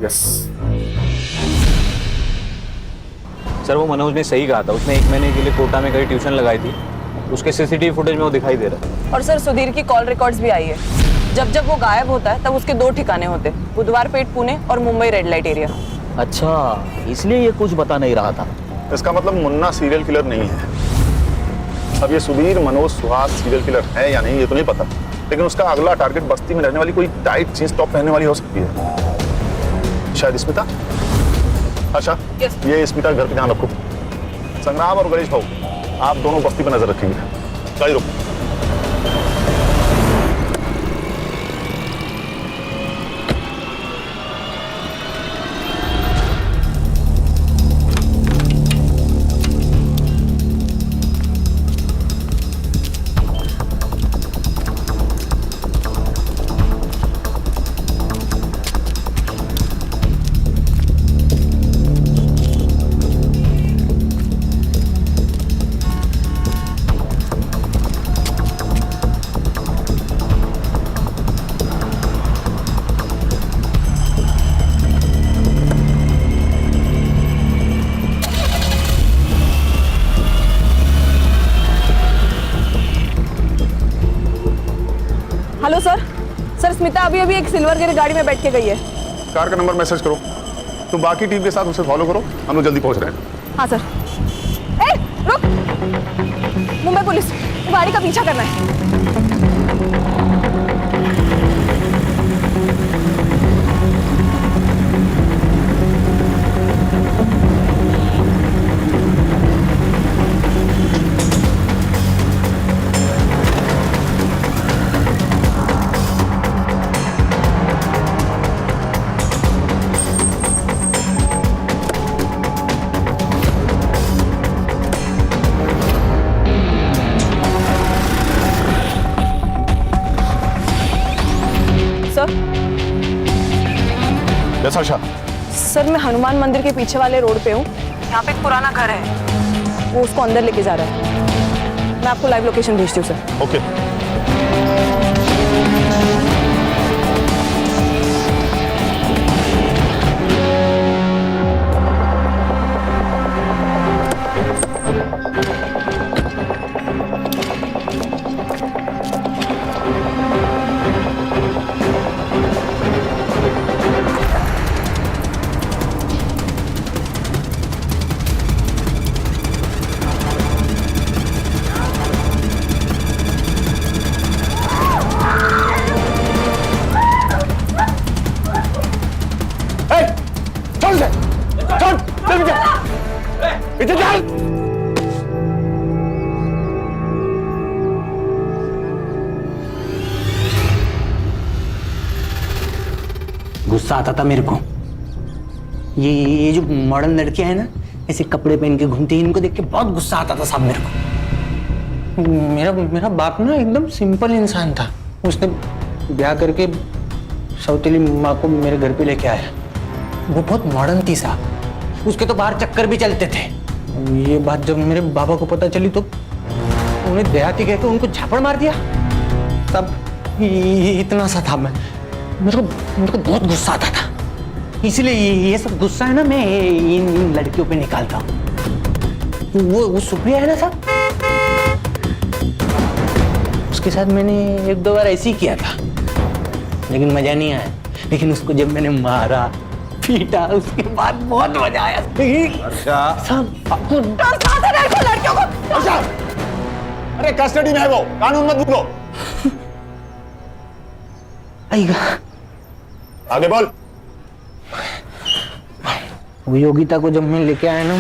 Yes. Sir वो मनोज ने सही कहा था, उसने 1 महीने के लिए कोटा में कहीं ट्यूशन लगाई थी, उसके सीसीटीवी फुटेज में वो दिखाई दे रहा है। और सर सुधीर की कॉल रिकॉर्ड्स भी आई है। जब जब वो गायब होता है तब उसके 2 ठिकाने होते हैं, बुधवार पेट पुणे और मुंबई रेड लाइट एरिया। अच्छा इसलिए ये कुछ बता नहीं रहा था। इसका मतलब मुन्ना सीरियल किलर नहीं है। अब ये सुधीर मनोज सुहास सीरियल किलर है या नहीं ये तो नहीं पता, लेकिन उसका अगला टारगेट बस्ती में रहने वाली कोई टाइट जींस टॉप पहनने वाली हो सकती है। शायद स्मिता। अच्छा ये स्मिता घर पे ध्यान रखो। संग्राम और गणेश भाऊ आप दोनों बस्ती पर नजर रखेंगे। गाड़ी रोको। Hello sir. सर स्मिता अभी अभी एक सिल्वर गिर गाड़ी में बैठ के गई है। कार का नंबर मैसेज करो, तुम बाकी टीम के साथ उसे फॉलो करो, हम लोग जल्दी पहुंच रहे हैं। हाँ सर। ए रुक, मुंबई पुलिस गाड़ी का पीछा करना है। साशा? सर मैं हनुमान मंदिर के पीछे वाले रोड पे हूँ। यहाँ पे एक पुराना घर है, वो उसको अंदर लेके जा रहा है। मैं आपको लाइव लोकेशन भेजती हूँ सर। ओके। गुस्सा आता था मेरे को। ये जो मॉडर्न लड़कियां हैं ना, ऐसे कपड़े पहन के घूमती हैं, इनको देख के बहुत गुस्सा आता था साहब मेरे को। मेरा बाप ना एकदम सिंपल इंसान था। उसने ब्याह करके सौतेली माँ को मेरे घर पे लेके आया। वो बहुत मॉडर्न थी साहब, उसके तो बाहर चक्कर भी चलते थे। ये बात जब मेरे बाबा को पता चली तो उन्हें देहाती कहकर उनको झापड़ मार दिया। तब इतना सा था मैं, मेरे को बहुत गुस्सा आता था। इसलिए ये सब गुस्सा है ना मैं इन लड़कियों पे निकालता हूँ। वो सुप्रिया है ना साहब, उसके साथ मैंने एक दो बार ऐसे ही किया था, लेकिन मजा नहीं आया। लेकिन उसको जब मैंने मारा पीटा, उसके बाद बहुत मजा आया। साहब आपको लड़कियों को अरे कस्टडी में है वो, कानून मत भूलो। आएगा आगे बोल। वो योगिता को जब मैं लेके आया ना,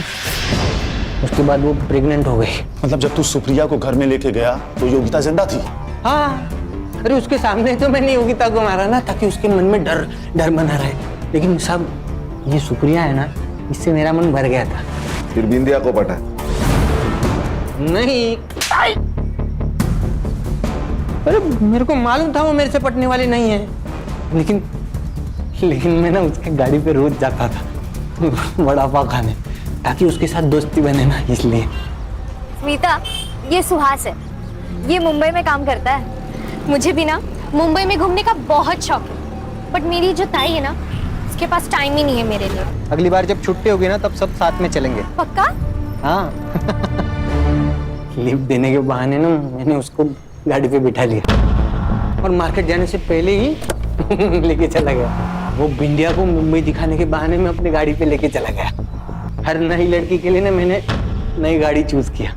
उसके बाद वो प्रेग्नेंट हो गई। मतलब जब तू सुप्रिया को घर में लेके गया तो योगिता जिंदा थी? हाँ, अरे उसके सामने तो मैंने योगिता को मारा ना, ताकि उसके मन में डर बना रहे। लेकिन साहब ये सुप्रिया है ना, इससे मेरा मन भर गया था। फिर बिंदिया को पटा? नहीं, अरे मेरे को मालूम था वो मेरे से पटने वाली नहीं है, लेकिन मैं ना उसके गाड़ी पे रोज जाता था वड़ा पाव खाने, ताकि उसके साथ दोस्ती बने ना, इसलिए। स्मिता, ये सुहास है, ये मुंबई में काम करता है। मुझे भी ना मुंबई में घूमने का बहुत शौक है, बट मेरी जो ताई है ना, उसके पास टाइम ही नहीं है मेरे लिए। अगली बार जब छुट्टी होगी ना, तब सब साथ में चलेंगे। पक्का? हाँ लिफ्ट देने के बहाने ना मैंने उसको गाड़ी पे बिठा लिया और मार्केट जाने से पहले ही लेके चला गया। वो बिंदिया को मुंबई दिखाने के बहाने में अपनी गाड़ी पे लेके चला गया। हर नई लड़की के लिए ना मैंने नई गाड़ी चूज किया,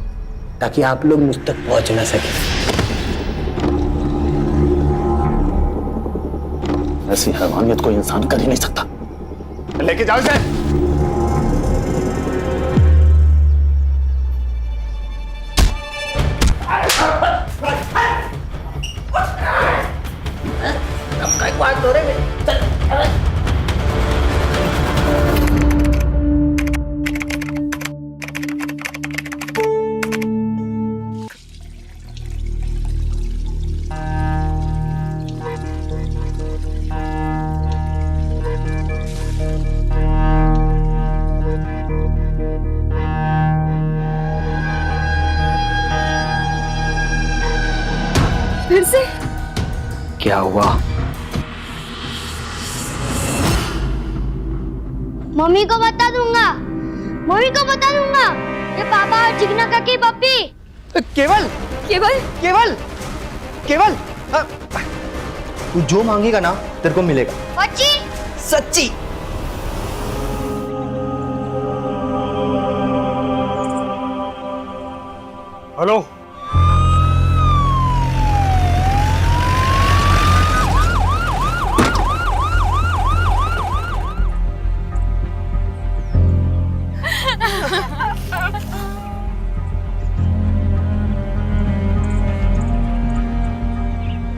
ताकि आप लोग मुझ तक पहुंच ना सके। ऐसी हैवानियत को इंसान कर ही नहीं सकता। लेके जाओ इसे। फिर से क्या हुआ? मम्मी को बता दूंगा, मम्मी को बता दूंगा। ये पापा और चिकना का की पप्पी। केवल केवल केवल केवल तू जो मांगेगा ना तेरे को मिलेगा। सच्ची? सच्ची। हेलो,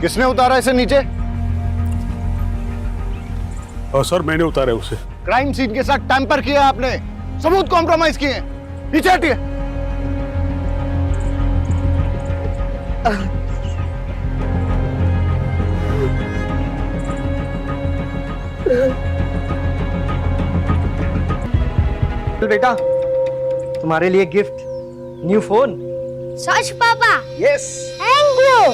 किसने उतारा इसे नीचे? सर मैंने उतारा उसे। क्राइम सीन के साथ टैंपर किया आपने, सबूत कॉम्प्रोमाइज किए। पीछे हटिए। बेटा, तुम्हारे लिए गिफ्ट, न्यू फोन। सच पापा? Yes thank you.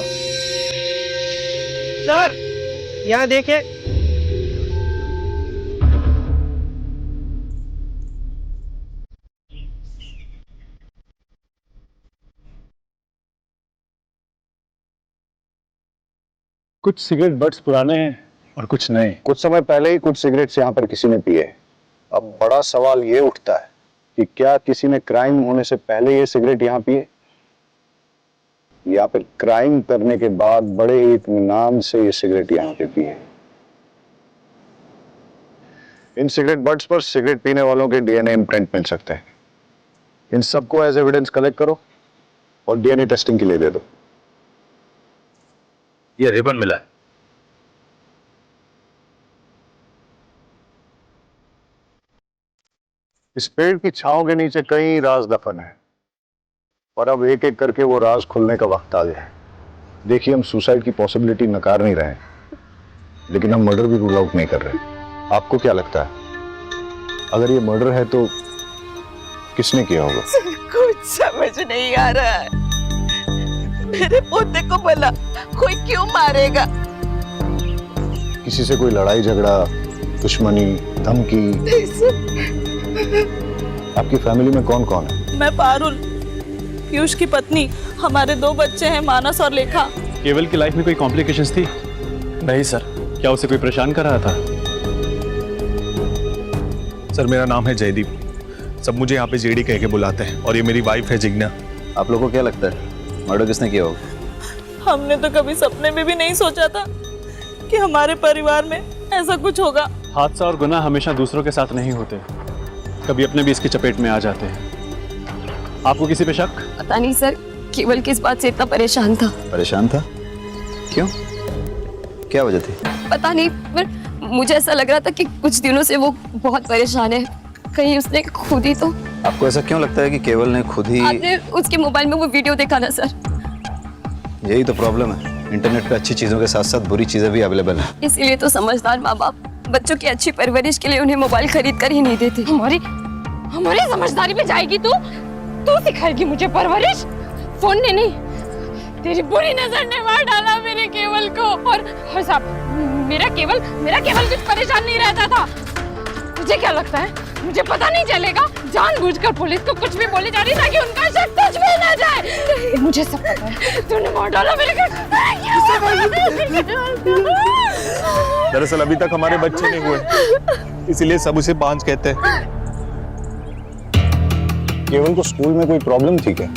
सर, यहाँ देखिए। कुछ सिगरेट बट्स पुराने हैं और कुछ नए। कुछ समय पहले ही कुछ सिगरेट्स यहाँ पर किसी ने पिए। अब बड़ा सवाल ये उठता है कि क्या किसी ने क्राइम होने से पहले ये सिगरेट यहाँ पिए, या फिर क्राइम करने के बाद बड़े ही इत्मीनान से ये सिगरेट यहाँ पे पिए। इन सिगरेट बट्स पर सिगरेट पीने वालों के डीएनए इम्प्रिंट मिल सकते हैं। इन सबको एज एविडेंस कलेक्ट करो और डीएनए टेस्टिंग के लिए दे दो। ये रिबन मिला है। इस पेड़ की छांव के नीचे कई राज दफन है और अब एक एक करके वो राज खुलने का वक्त आ गया है। देखिए, हम सुसाइड की पॉसिबिलिटी नकार नहीं रहे, लेकिन हम मर्डर भी रूल आउट नहीं कर रहे। आपको क्या लगता है, अगर ये मर्डर है तो किसने किया होगा? कुछ समझ नहीं आ रहा है। मेरे पोते को भला कोई क्यों मारेगा? किसी से कोई लड़ाई झगड़ा, दुश्मनी, धमकी? आपकी फैमिली में कौन कौन है? मैं पारुल, पीयूष की पत्नी, हमारे 2 बच्चे हैं, मानस और लेखा। केवल की लाइफ में कोई कॉम्प्लिकेशंस थी? नहीं सर। क्या उसे कोई परेशान कर रहा था? सर, मेरा नाम है जयदीप। सब मुझे यहाँ पे जेडी कह के बुलाते हैं और ये मेरी वाइफ है जिग्ना। आप लोगों को क्या लगता है मर्डर किसने किया होगा? हमने तो कभी सपने में भी नहीं सोचा था कि हमारे परिवार में ऐसा कुछ होगा। हादसा और गुनाह हमेशा दूसरों के साथ नहीं होते, कभी अपने भी इसकी चपेट में आ जाते हैं। आपको किसी पे शक? पता नहीं सर, केवल किस बात से इतना परेशान था। परेशान था? क्यों? क्या वजह थी? पता नहीं, पर मुझे ऐसा लग रहा था कि कुछ दिनों से वो बहुत परेशान है। कहीं उसने खुद ही तो। आपको ऐसा क्यों लगता है कि केवल ने खुद ही? आपने उसके मोबाइल में वो वीडियो देखा ना सर? यही तो प्रॉब्लम है, इंटरनेट पे अच्छी चीजों के साथ साथ बुरी चीजें भी अवेलेबल है। इसीलिए तो समझदार माँ बाप बच्चों की अच्छी परवरिश के लिए उन्हें मोबाइल खरीद कर ही नहीं देते। हमारी समझदारी पे जाएगी तू सिखाएगी मुझे परवरिश? फोन ने नहीं, तेरी बुरी नजर ने मार डाला मेरे केवल को। और साहब, मेरा केवल कुछ परेशान नहीं रहता था। तुझे क्या लगता है मुझे पता नहीं चलेगा? जानबूझकर पुलिस को कुछ भी बोली जा रही ताकि उनका शक तुझ पे ना जाए। मुझे सब पता है, तूने मार डाला मेरे को। दरअसल अभी तक हमारे बच्चे नहीं हुए, इसीलिए सब उसे बांझ कहते हैं। केवल को स्कूल में कोई प्रॉब्लम थी क्या?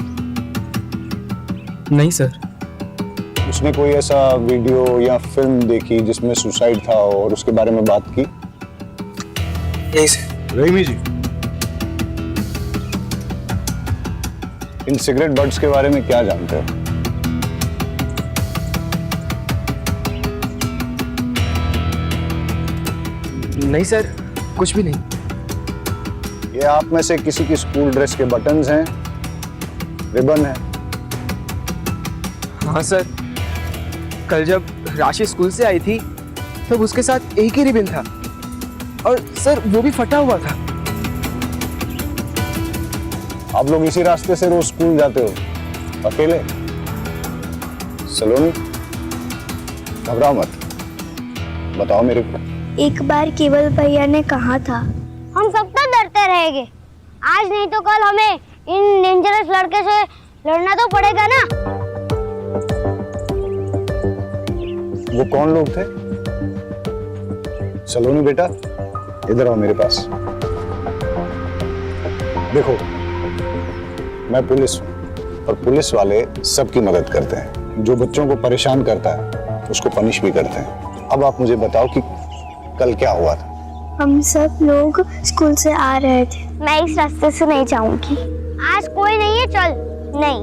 नहीं सर। उसने कोई ऐसा वीडियो या फिल्म देखी जिसमें सुसाइड था और उसके बारे में बात की? यही सर। रहीमी जी, इन सिगरेट बट्स के बारे में क्या जानते हो? नहीं सर, कुछ भी नहीं। ये आप में से किसी की स्कूल ड्रेस के बटन्स हैं, रिबन है? हाँ सर, कल जब राशि स्कूल से आई थी तब उसके साथ एक ही रिबन था और सर वो भी फटा हुआ था। आप लोग इसी रास्ते से रोज स्कूल जाते हो अकेले? सलोनी, घबराओ मत, बताओ मेरे को। एक बार केवल भैया ने कहा था, हम सब तो डरते रहेंगे, आज नहीं तो कल हमें इन डेंजरस लड़के से लड़ना तो पड़ेगा ना। वो कौन लोग थे? सलोनी बेटा, इधर आओ मेरे पास। देखो, मैं पुलिस हूं और पुलिस वाले सबकी मदद करते हैं। जो बच्चों को परेशान करता है उसको पनिश भी करते हैं। अब आप मुझे बताओ कि कल क्या हुआ था? हम सब लोग स्कूल से आ रहे थे। मैं इस रास्ते से नहीं जाऊंगी। आज कोई नहीं है, चल। नहीं,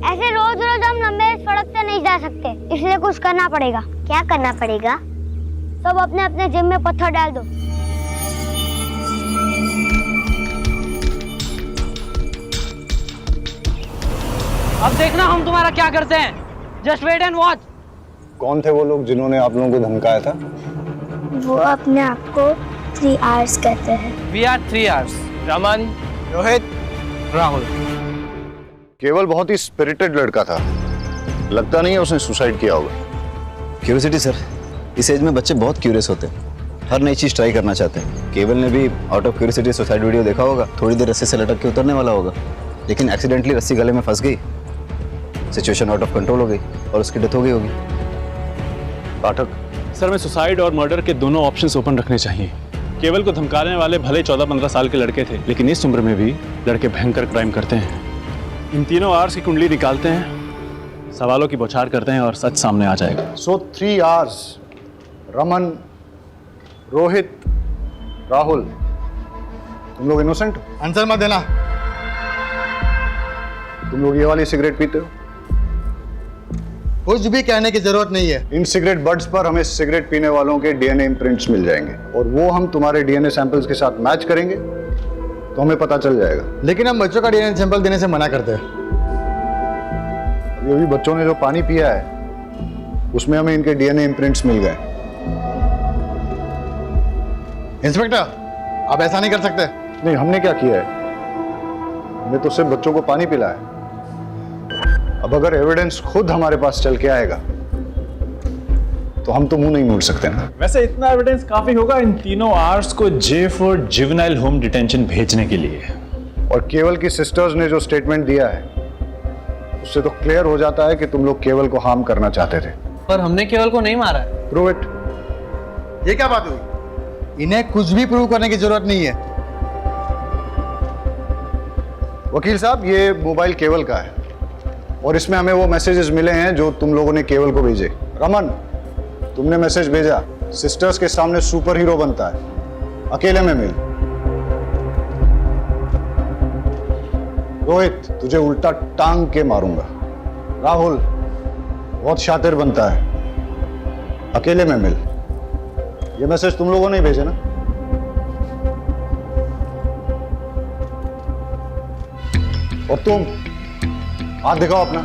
ऐसे रोज रोज हम लंबे सड़क से नहीं जा सकते, इसलिए कुछ करना पड़ेगा। क्या करना पड़ेगा? सब अपने अपने जेब में पत्थर डाल दो। अब देखना हम तुम्हारा क्या करते हैं। Just wait and watch. कौन थे वो लोग जिन्होंने आप लोगों को धमकाया था? वो अपने आप को 3 आवर्स कहते हैं। We are 3 hours. Raman, Rohit, Rahul. केवल बहुत ही स्पिरिटेड लड़का था, लगता नहीं है उसने सुसाइड किया होगा। क्यूरियोसिटी सर, इस एज में बच्चे बहुत क्यूरियस होते हैं, हर नई चीज ट्राई करना चाहते हैं। केवल ने भी out of curiosity suicide video देखा होगा, थोड़ी देर रस्सी से लटक के उतरने वाला होगा, लेकिन एक्सीडेंटली रस्सी गले में फंस गई, सिचुएशन आउट ऑफ कंट्रोल हो गई और उसकी डेथ हो गई होगी। पाठक, सर मैं सुसाइड और मर्डर के दोनों ऑप्शंस ओपन रखने चाहिए। केवल को धमकाने वाले भले 14-15 साल के लड़के थे, लेकिन इस उम्र में भी लड़के भयंकर क्राइम करते हैं। इन तीनों आवर्स की कुंडली निकालते हैं, सवालों की बौछार करते हैं और सच सामने आ जाएगा। सो 3 आवर्स, रमन, रोहित, राहुल, तुम लोग इनोसेंट हो? आंसर मत देना। तुम लोग ये वाली सिगरेट पीते हो? कुछ भी कहने की जरूरत नहीं है। इन सिगरेट बड्स पर हमें सिगरेट पीने वालों के डीएनए इम्प्रिंट्स मिल जाएंगे और वो हम तुम्हारे डीएनए सैंपल्स के साथ मैच करेंगे तो हमें पता चल जाएगा। लेकिन हम बच्चों का डीएनए सैंपल देने से मना करते हैं। अभी अभी बच्चों ने जो पानी पिया है उसमें हमें इनके डीएनए इम्प्रिंट्स मिल गए। इंस्पेक्टर, आप ऐसा नहीं कर सकते। नहीं, हमने क्या किया है, हमने तो सिर्फ बच्चों को पानी पिलाया है। अब अगर एविडेंस खुद हमारे पास चल के आएगा तो हम तो मुंह नहीं मोड़ सकते ना। वैसे इतना एविडेंस काफी होगा इन तीनों आर्ट्स को J for juvenile home detention भेजने के लिए। और केवल की सिस्टर्स ने जो स्टेटमेंट दिया है उससे तो क्लियर हो जाता है कि तुम लोग केवल को हार्म करना चाहते थे। पर हमने केवल को नहीं मारा है। Prove it. ये क्या बात हुई? इन्हें कुछ भी प्रूव करने की जरूरत नहीं है। वकील साहब, ये मोबाइल केवल का है और इसमें हमें वो मैसेजेस मिले हैं जो तुम लोगों ने केवल को भेजे। रमन, तुमने मैसेज भेजा, सिस्टर्स के सामने सुपर हीरो बनता है, अकेले में मिल। रोहित, तुझे उल्टा टांग के मारूंगा। राहुल, बहुत शातिर बनता है, अकेले में मिल। ये मैसेज तुम लोगों ने भेजे ना? और तुम हाथ दिखाओ अपना।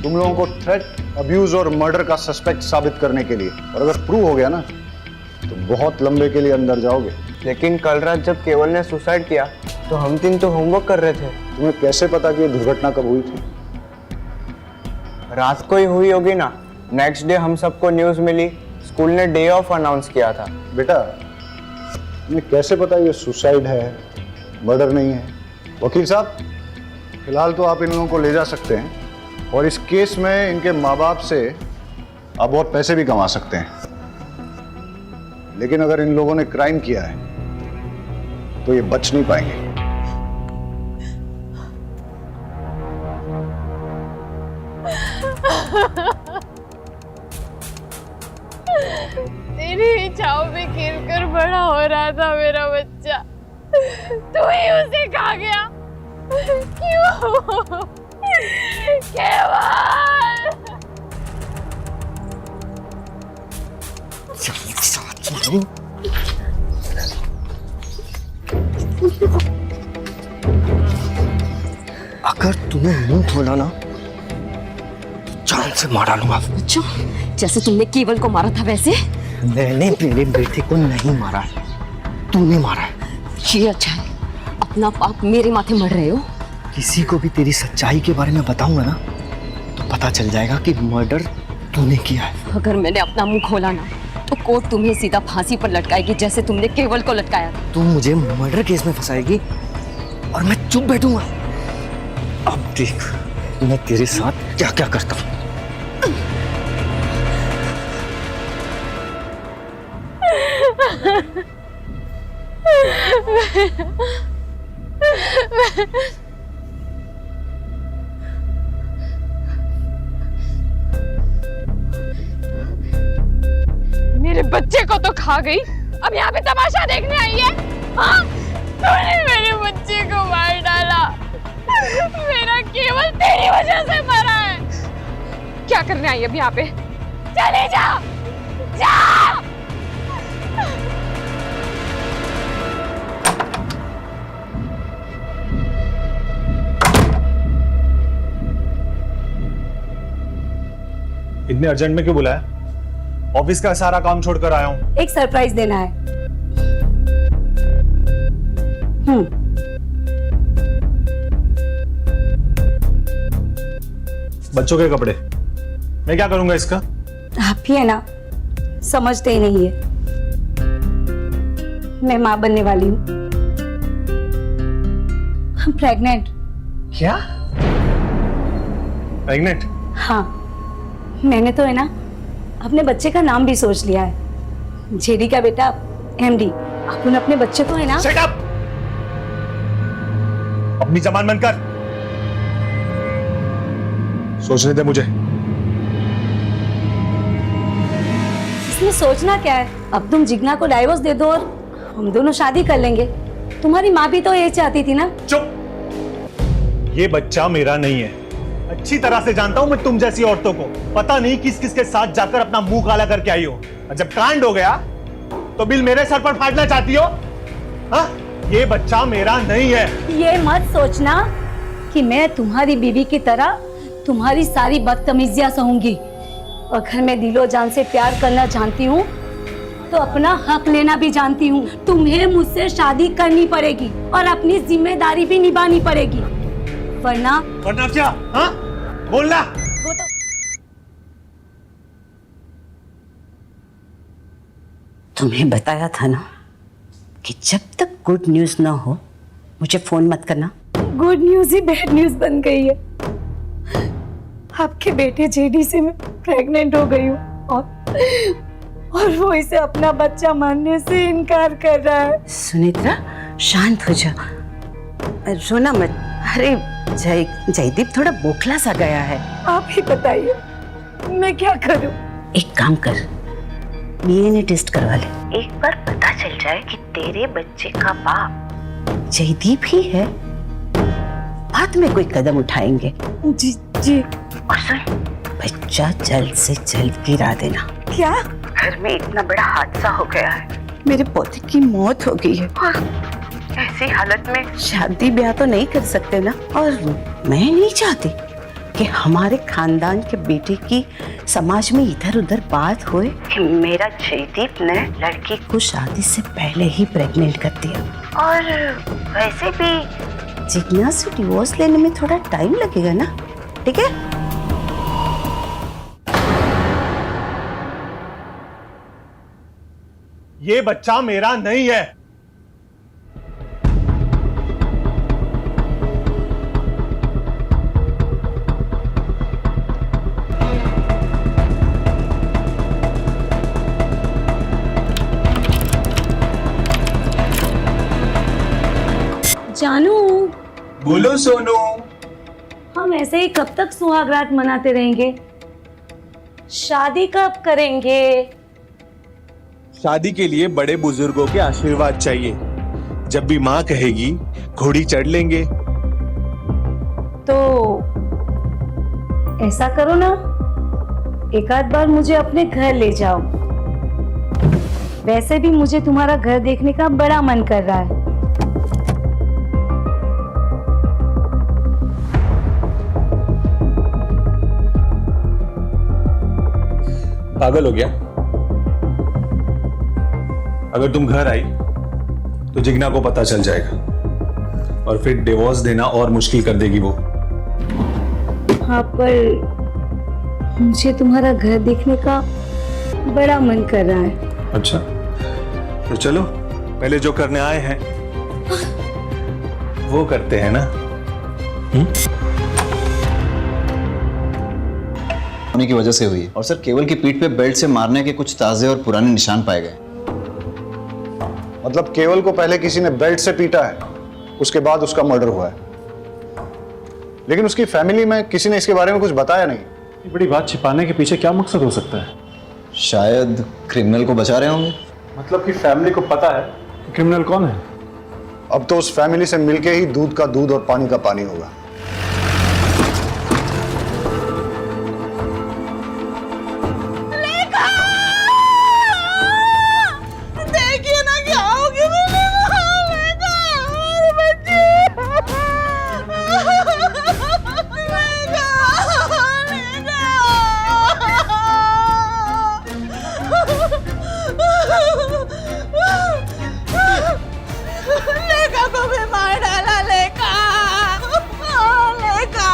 तुम लोगों को थ्रेट, अब्यूज और मर्डर का सस्पेक्ट साबित करने के लिए, और अगर प्रूव हो गया ना तो बहुत लंबे के लिए अंदर जाओगे। लेकिन कल रात जब केवल ने सुसाइड किया तो हम 3 तो होमवर्क कर रहे थे। तुम्हें कैसे पता कि ये दुर्घटना कब हुई थी? रात को ही हुई होगी ना। नेक्स्ट डे हम सबको न्यूज मिली, स्कूल ने डे ऑफ अनाउंस किया था। बेटा, तुम्हें कैसे पता ये सुसाइड है, मर्डर नहीं है? वकील साहब, फिलहाल तो आप इन लोगों को ले जा सकते हैं और इस केस में इनके माँ बाप से आप बहुत पैसे भी कमा सकते हैं। लेकिन अगर इन लोगों ने क्राइम किया है तो ये बच नहीं पाएंगे। तेरी इच्छाओं में गिरकर बड़ा हो रहा था मेरा बच्चा, तू ही उसे खा गया। क्यों? केवल अगर तूने मुंह खोला ना जान से मारा लूंगा। अच्छा, जैसे तुमने केवल को मारा था वैसे? मैंने मेरे बेटे को नहीं मारा है, तूने मारा है। ये अच्छा है, अपना पाप मेरे माथे मढ़ रहे हो। किसी को भी तेरी सच्चाई के बारे में बताऊंगा ना तो पता चल जाएगा कि मर्डर तूने किया है। अगर मैंने अपना मुंह खोला ना तो कोर्ट तुम्हें सीधा फांसी पर लटकाएगी, जैसे तुमने केवल को लटकाया था। तू मुझे मर्डर केस में फंसाएगी और मैं चुप बैठूंगा। अब देख मैं तेरे साथ क्या क्या करता हूं। मेरे बच्चे को तो खा गई, अब यहाँ पे तमाशा देखने आई है। हाँ, तूने मेरे बच्चे को मार डाला। मेरा केवल तेरी वजह से मरा है। क्या करने आई अब यहाँ पे? चले जा, जा। इतने अर्जेंट में क्यों बुलाया? ऑफिस का सारा काम छोड़कर आया हूँ। एक सरप्राइज देना है। बच्चों के कपड़े मैं क्या करूंगा इसका? आप ही है ना, समझते ही नहीं है। मैं माँ बनने वाली हूँ। हम प्रेग्नेंट। क्या? प्रेग्नेंट? हाँ, मैंने तो है ना अपने बच्चे का नाम भी सोच लिया है। जेडी का बेटा एमडी। अपन अपने बच्चे को है ना। Shut up! अपनी जबान बंद कर। सोचने दे मुझे। इसमें सोचना क्या है? अब तुम जिग्ना को डाइवोर्स दे दो और हम दोनों शादी कर लेंगे। तुम्हारी माँ भी तो ये चाहती थी ना। चुप! ये बच्चा मेरा नहीं है। अच्छी तरह से जानता हूं मैं तुम जैसी औरतों को। पता नहीं किस किस के साथ जाकर अपना मुंह काला करके आई हो। और जब कांड हो गया तो बिल मेरे सर पर फाड़ना चाहती हो? हाँ? ये बच्चा मेरा नहीं है। ये मत सोचना कि मैं तुम्हारी बीवी की तरह तुम्हारी सारी बदतमीजियां सहूंगी। अगर मैं दिलो जान से प्यार करना जानती हूँ तो अपना हक लेना भी जानती हूँ। तुम्हें मुझसे शादी करनी पड़ेगी और अपनी जिम्मेदारी भी निभानी पड़ेगी, वरना क्या? हाँ? बोलना। वो तो तुम्हें बताया था ना कि जब तक गुड न्यूज ना हो मुझे फोन मत करना। गुड न्यूज ही बैड न्यूज बन गई है। आपके बेटे जेडी से मैं प्रेग्नेंट हो गई हूँ और वो इसे अपना बच्चा मानने से इनकार कर रहा है। सुनेत्रा, शांत हो जा, रोना मत। अरे जयदीप थोड़ा बोखला सा गया है। आप ही बताइए मैं क्या करूं? एक काम कर, डीएनए टेस्ट करवा ले। एक बार पता चल जाए कि तेरे बच्चे का बाप जयदीप ही है, बाद में कोई कदम उठाएंगे। जी जी। और सुन, बच्चा जल्द से जल्द गिरा देना। क्या? घर में इतना बड़ा हादसा हो गया है, मेरे पोते की मौत हो गई है और ऐसी हालत में शादी ब्याह तो नहीं कर सकते ना। और मैं नहीं चाहती कि हमारे खानदान के बेटे की समाज में इधर उधर बात होए कि मेरा जयदीप ने लड़की को शादी से पहले ही प्रेग्नेंट कर दिया। और वैसे भी जिग्ना से डिवोर्स लेने में थोड़ा टाइम लगेगा ना, ठीक है? ये बच्चा मेरा नहीं है। जानू। बोलो सोनू। हम ऐसे ही कब तक सुहागरात मनाते रहेंगे? शादी कब करेंगे? शादी के लिए बड़े बुजुर्गों के आशीर्वाद चाहिए। जब भी माँ कहेगी घोड़ी चढ़ लेंगे। तो ऐसा करो ना, एक आध बार मुझे अपने घर ले जाओ। वैसे भी मुझे तुम्हारा घर देखने का बड़ा मन कर रहा है। पागल हो गया? अगर तुम घर आई तो जिग्ना को पता चल जाएगा और फिर डिवोर्स देना और मुश्किल कर देगी वो। हाँ, पर मुझे तुम्हारा घर देखने का बड़ा मन कर रहा है। अच्छा, तो चलो पहले जो करने आए हैं वो करते हैं ना। होने की वजह से हुई है। और सर, केवल की पीठ पे बेल्ट से मारने के कुछ ताजे और पुराने निशान पाए गए। मतलब केवल को पहले किसी ने बेल्ट से पीटा है, उसके बाद उसका मर्डर हुआ है, लेकिन उसकी फैमिली में किसी ने इसके बारे में कुछ बताया नहीं। ये बड़ी बात छिपाने के पीछे क्या मकसद हो सकता है? शायद क्रिमिनल को बचा रहे होंगे। मतलब कि फैमिली को पता है कि क्रिमिनल कौन है? अब तो उस फैमिली से मिलके ही दूध का दूध और पानी का पानी होगा। देखिए ना क्या होगी मेरे लेका को भी मार डाला लेखा। लेखा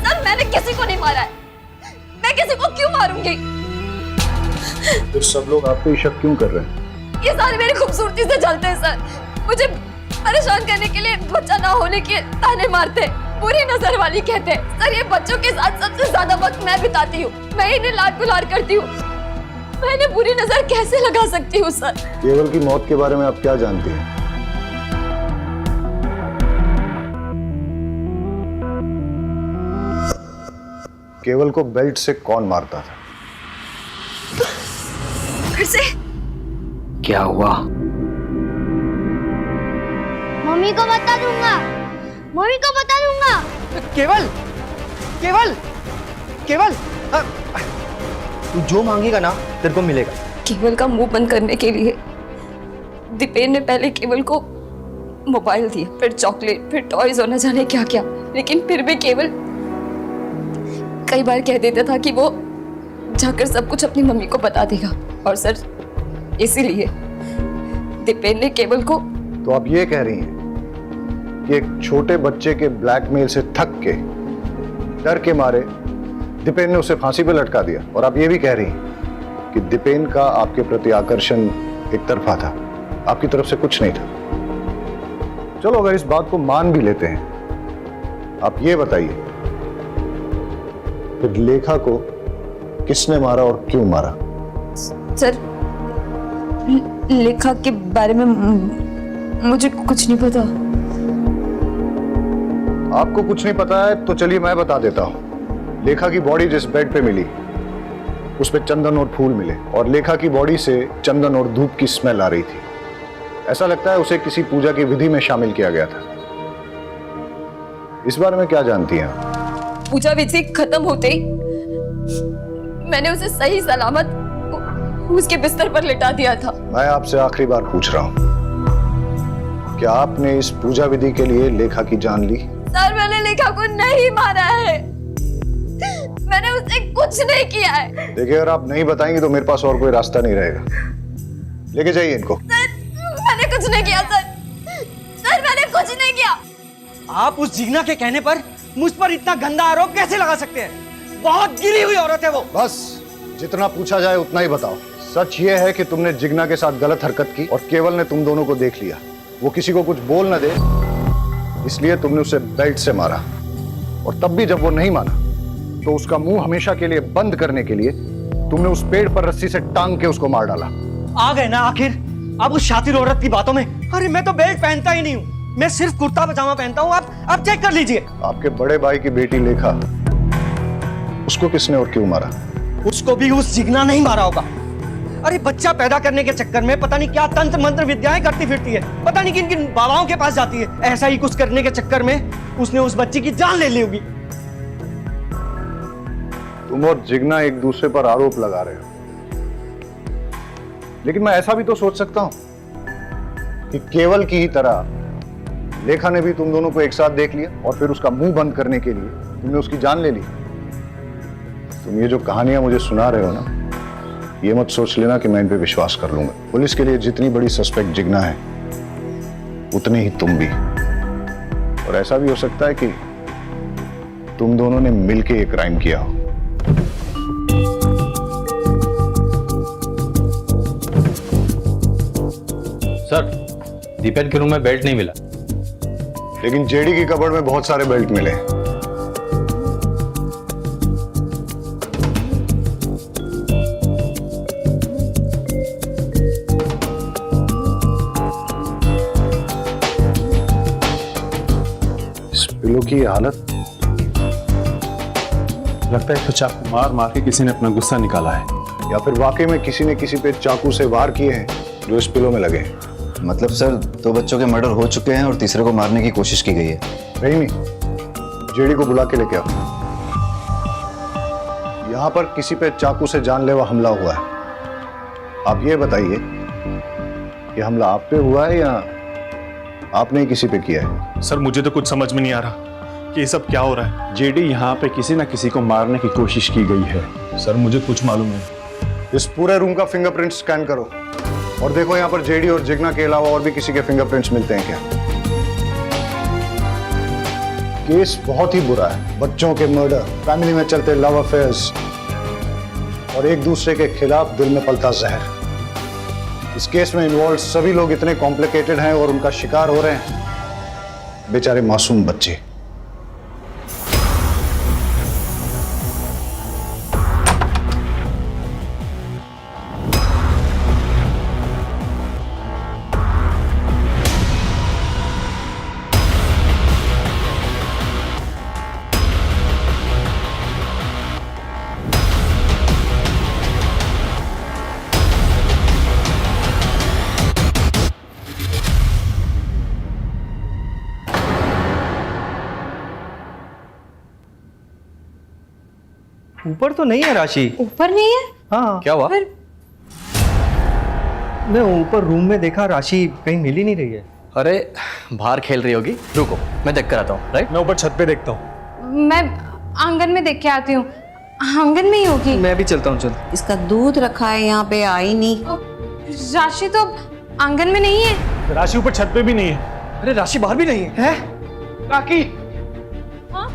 सर मैंने किसी को नहीं मारा है, मैं किसी को क्यों मारूंगी? तो सब लोग आप पे शक क्यों कर रहे हैं? ये सारे मेरी खूबसूरती से जलते हैं सर, मुझे परेशान करने के लिए बच्चा ना होने के ताने मारते, बुरी नजर वाली कहते हैं। सर ये बच्चों के साथ सबसे ज्यादा वक्त मैं बिताती हूँ, मैं इन्हें लाड गुलार करती हूँ, मैं इन्हें बुरी नजर कैसे लगा सकती हूँ सर? केवल की मौत के बारे में आप क्या जानती हैं? केवल को बेल्ट से कौन मारता था? फिर से क्या हुआ? मम्मी को बता दूंगा, मम्मी को बता दूंगा। केवल केवल केवल तू जो मांगेगा ना तेरे को मिलेगा। केवल का मुंह बंद करने के लिए दीपेन ने पहले केवल को मोबाइल दिया, फिर चॉकलेट, फिर टॉयज और न जाने क्या क्या, लेकिन फिर भी केवल कई बार कह देता था कि वो जाकर सब कुछ अपनी मम्मी को बता देगा। और सर इसीलिए दीपेन ने केवल को। तो आप ये कह रही हैं कि एक छोटे बच्चे के ब्लैकमेल से थक के, डर के मारे दीपेन ने उसे फांसी पे लटका दिया, और आप ये भी कह रही हैं कि दीपेन का आपके प्रति आकर्षण एक तरफा था, आपकी तरफ से कुछ नहीं था। चलो अगर इस बात को मान भी लेते हैं, आप ये बताइए फिर लेखा को किसने मारा और क्यों मारा? सर लेखा के बारे में मुझे कुछ नहीं पता। आपको कुछ नहीं पता है तो चलिए मैं बता देता हूं। लेखा की बॉडी जिस बेड पे मिली उस पे चंदन और फूल मिले, और लेखा की बॉडी से चंदन और धूप की स्मेल आ रही थी। ऐसा लगता है उसे किसी पूजा की विधि में शामिल किया गया था। इस बारे में क्या जानती हैं आप? पूजा विधि खत्म होते ही मैंने उसे सही सलामत उसके बिस्तर पर लिटा दिया था। मैं आपसे आखिरी बार पूछ रहा हूं, क्या आपने इस पूजा विधि के लिए लेखा की जान ली? सर मैंने लेखा को नहीं मारा है, मैंने उससे कुछ नहीं किया है। देखिए अगर आप नहीं बताएंगे तो मेरे पास और कोई रास्ता नहीं रहेगा। लेके जाइए इनको। सर मैंने कुछ नहीं किया सर, सर मैंने कुछ नहीं किया। आप उस जिग्ना के कहने पर मुझ पर इतना गंदा आरोप कैसे लगा सकते हैं? बहुत गिरी हुई औरत है वो। बस जितना पूछा जाए उतना ही बताओ। सच ये है कि तुमने जिग्ना के साथ गलत हरकत की और केवल ने तुम दोनों को देख लिया, वो किसी को कुछ बोल न दे इसलिए तुमने उसे बेल्ट से मारा, और तब भी जब वो नहीं माना तो उसका मुंह हमेशा के लिए बंद करने के लिए तुमने उस पेड़ पर रस्सी से टांग के उसको मार डाला। आ गए ना आखिर अब उस शातिर औरत की बातों में। अरे मैं तो बेल्ट पहनता ही नहीं हूँ, मैं सिर्फ कुर्ता पजामा पहनता हूँ। आप चेक कर लीजिए। आपके बड़े भाई की बेटी लेखा, उसको किसने और क्यों मारा? उसको भी उस जिग्ना नहीं मारा होगा। अरे बच्चा पैदा करने के चक्कर में पता नहीं क्या तंत्र मंत्र विद्याएं करती फिरती है, पता नहीं किन किन बाबाओं के पास जाती है। ऐसा ही कुछ करने के चक्कर में उसने उस बच्ची की जान ले ली होगी। तुम और जिग्ना एक दूसरे पर आरोप लगा रहे हो, लेकिन मैं ऐसा भी तो सोच सकता हूं कि केवल की ही तरह लेखा ने भी तुम दोनों को एक साथ देख लिया और फिर उसका मुंह बंद करने के लिए तुमने उसकी जान ले ली। तुम ये जो कहानियां मुझे सुना रहे हो ना, ये मत सोच लेना कि मैं इन पे विश्वास कर लूंगा। पुलिस के लिए जितनी बड़ी सस्पेक्ट जिग्ना है उतनी ही तुम भी, और ऐसा भी हो सकता है कि तुम दोनों ने मिलके एक क्राइम किया हो। सर दीपेन के रूम में बेल्ट नहीं मिला, लेकिन जेडी की कबर्ड में बहुत सारे बेल्ट मिले। इस पिलो की हालत, लगता है तो चाकू मार मार के किसी ने अपना गुस्सा निकाला है, या फिर वाकई में किसी ने किसी पे चाकू से वार किए हैं जो इस पिलो में लगे। मतलब सर 2 बच्चों के मर्डर हो चुके हैं और तीसरे को मारने की कोशिश की गई है। रहीमी, जेडी को बुला के लेके आओ। यहां पर किसी पे चाकू से जानलेवा हमला हुआ है। आप ये बताइए कि हमला आप पे हुआ है या आपने किसी पे किया है? सर मुझे तो कुछ समझ में नहीं आ रहा। कि ये सब क्या हो रहा है। जेडी यहाँ पे किसी ना किसी को मारने की कोशिश की गई है। सर मुझे कुछ मालूम नहीं। इस पूरे रूम का फिंगरप्रिंट स्कैन करो और देखो यहाँ पर जेडी और जिग्ना के अलावा और भी किसी के फिंगरप्रिंट्स मिलते हैं क्या। केस बहुत ही बुरा है। बच्चों के मर्डर, फैमिली में चलते लव अफेयर्स और एक दूसरे के खिलाफ दिल में पलता जहर। इस केस में इन्वॉल्व सभी लोग इतने कॉम्प्लिकेटेड हैं और उनका शिकार हो रहे हैं बेचारे मासूम बच्चे। ऊपर तो नहीं है राशि। ऊपर नहीं है? हाँ। क्या हुआ? मैं ऊपर रूम में देखा, राशि कहीं मिल ही नहीं रही है। अरे बाहर खेल रही होगी, रुको मैं देख कर आता हूँ। राइट, मैं ऊपर छत पे देखता हूँ। मैं आंगन में देख के आती हूँ, आंगन में ही होगी। मैं भी चलता हूँ। चल। इसका दूध रखा है यहाँ पे, आई नहीं। राशि तो आंगन में नहीं है। राशि ऊपर छत पे भी नहीं है। अरे राशि बाहर भी नहीं है। काकी,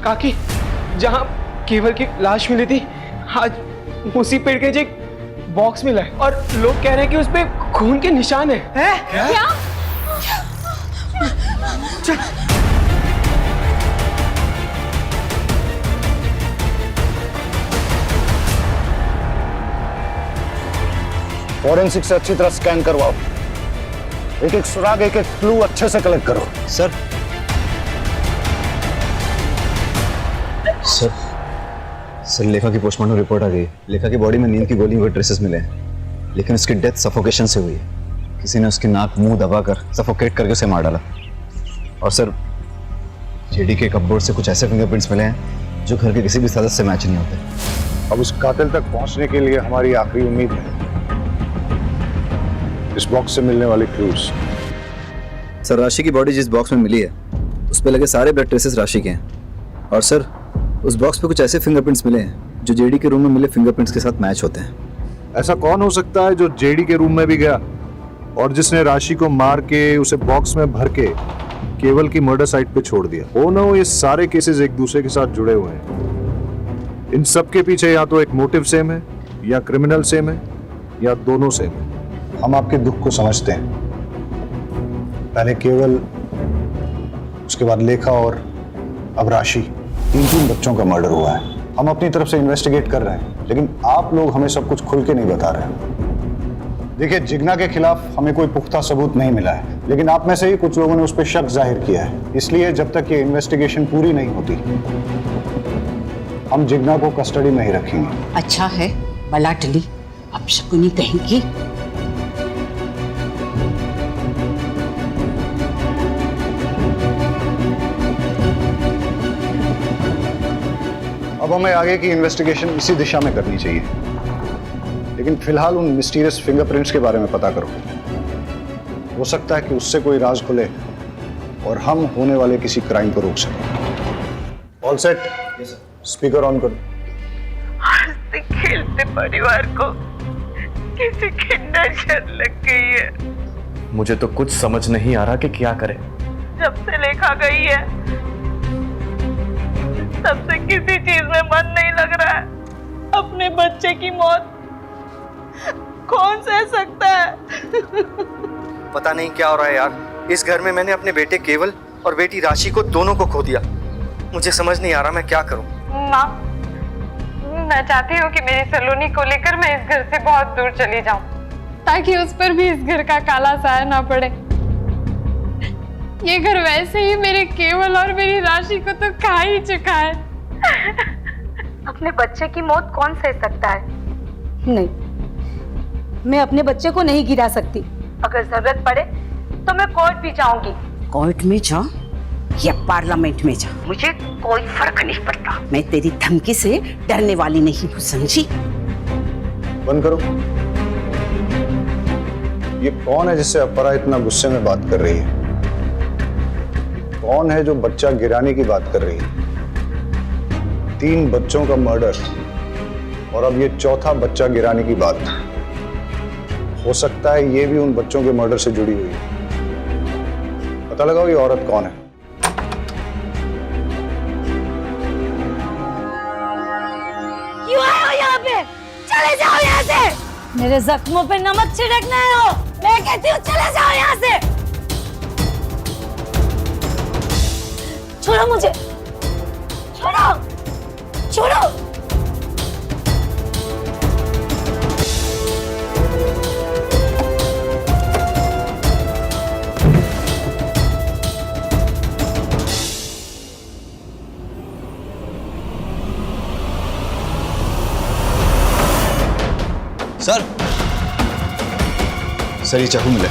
काकी, जहाँ केवल की लाश मिली थी आज उसी पेड़ के एक बॉक्स मिला है और लोग कह रहे हैं कि उस पे खून के निशान है। क्या? फॉरेंसिक से अच्छी तरह स्कैन करवाओ। एक एक सुराग, एक एक क्लू अच्छे से कलेक्ट करो। सर सर लेखा की पोस्टमार्टम रिपोर्ट आ गई। लेखा की बॉडी में नींद की गोलियों के ट्रेसेस मिले हैं, लेकिन उसकी डेथ सफोकेशन से हुई है। किसी ने उसकी नाक मुंह दबाकर सफोकेट करके उसे मार डाला। और सर जेडी के कपबोर्ड से कुछ ऐसे फिंगरप्रिंट्स मिले हैं जो घर के किसी भी सदस्य से मैच नहीं होते। अब उस कातिल तक पहुंचने के लिए हमारी आखिरी उम्मीद है इस बॉक्स से मिलने वाले क्लूज। सर राशि की बॉडी जिस बॉक्स में मिली है उस पर लगे सारे ब्लड ट्रेसेस राशि के हैं। और सर उस बॉक्स पे कुछ ऐसे फिंगरप्रिंट्स मिले हैं जो जेडी के रूम में मिले फिंगरप्रिंट्स के साथ मैच होते हैं। ऐसा कौन हो सकता है जो जेडी के रूम में भी गया और जिसने राशि को मार के उसे बॉक्स में भर के केवल की मर्डर साइट पे छोड़ दिया? हो ना हो ये सारे केसेस एक दूसरे के साथ जुड़े हुए हैं। इन सब के पीछे या तो एक मोटिव सेम है, या क्रिमिनल सेम है, या दोनों सेम है। हम आपके दुख को समझते हैं। पहले केवल, उसके बाद लेखा और अब राशि, तीन बच्चों का मर्डर हुआ है। हम अपनी तरफ से इन्वेस्टिगेट कर रहे हैं, लेकिन आप लोग हमें सब कुछ खुल के नहीं बता रहे हैं। देखिए, जिग्ना के खिलाफ हमें कोई पुख्ता सबूत नहीं मिला है, लेकिन आप में से ही कुछ लोगों ने उस पर शक जाहिर किया है। इसलिए जब तक ये इन्वेस्टिगेशन पूरी नहीं होती हम जिग्ना को कस्टडी में ही रखेंगे। अच्छा है, बला टली, अब शकुनी कहेंगी। अब हमें आगे की इन्वेस्टिगेशन इसी दिशा में करनी चाहिए, लेकिन फिलहाल उन मिस्टीरियस फिंगरप्रिंट्स के बारे में पता करो। हो सकता है कि उससे कोई राज खुले और हम होने वाले किसी क्राइम को रोक सकें। All set? स्पीकर ऑन करो। हंसते खेलते परिवार को किसी की नजर लग गई है। मुझे तो कुछ समझ नहीं आ रहा कि क्या करें। जब से लेखा गई है तब से किसी चीज में मन नहीं लग रहा है। अपने बच्चे की मौत कौन सह सकता है? पता नहीं क्या हो रहा है यार। इस घर में मैंने अपने बेटे केवल और बेटी राशि को दोनों को खो दिया। मुझे समझ नहीं आ रहा मैं क्या करूं। माँ, मैं चाहती हूँ कि मेरी सलोनी को लेकर मैं इस घर से बहुत दूर चली जाऊं, ताकि उस पर भी इस घर का काला साया ना पड़े। ये घर वैसे ही मेरे केवल और मेरी राशि को तो खा ही चुका है। अपने बच्चे की मौत कौन सह सकता है? नहीं, मैं अपने बच्चे को नहीं गिरा सकती। अगर जरूरत पड़े तो मैं कोर्ट भी जाऊंगी। कोर्ट में जा या पार्लियामेंट में जा, मुझे कोई फर्क नहीं पड़ता। मैं तेरी धमकी से डरने वाली नहीं हूँ, समझी? बंद करो। ये कौन है जिससे अपरा इतना गुस्से में बात कर रही है? कौन है जो बच्चा गिराने की बात कर रही है? 3 बच्चों का मर्डर और अब ये चौथा बच्चा गिराने की बात। हो सकता है ये भी उन बच्चों के मर्डर से जुड़ी हुई है। पता लगाओ ये औरत कौन है। क्यों आए हो यहाँ पे? चले जाओ यहाँ से। मेरे जख्मों पे नमक छिड़कना है हो। मैं कहती हूँ चले जाओ यहाँ से। छोड़ो मुझे, छोड़ो, छोड़ो। सर ये चाकू मिला।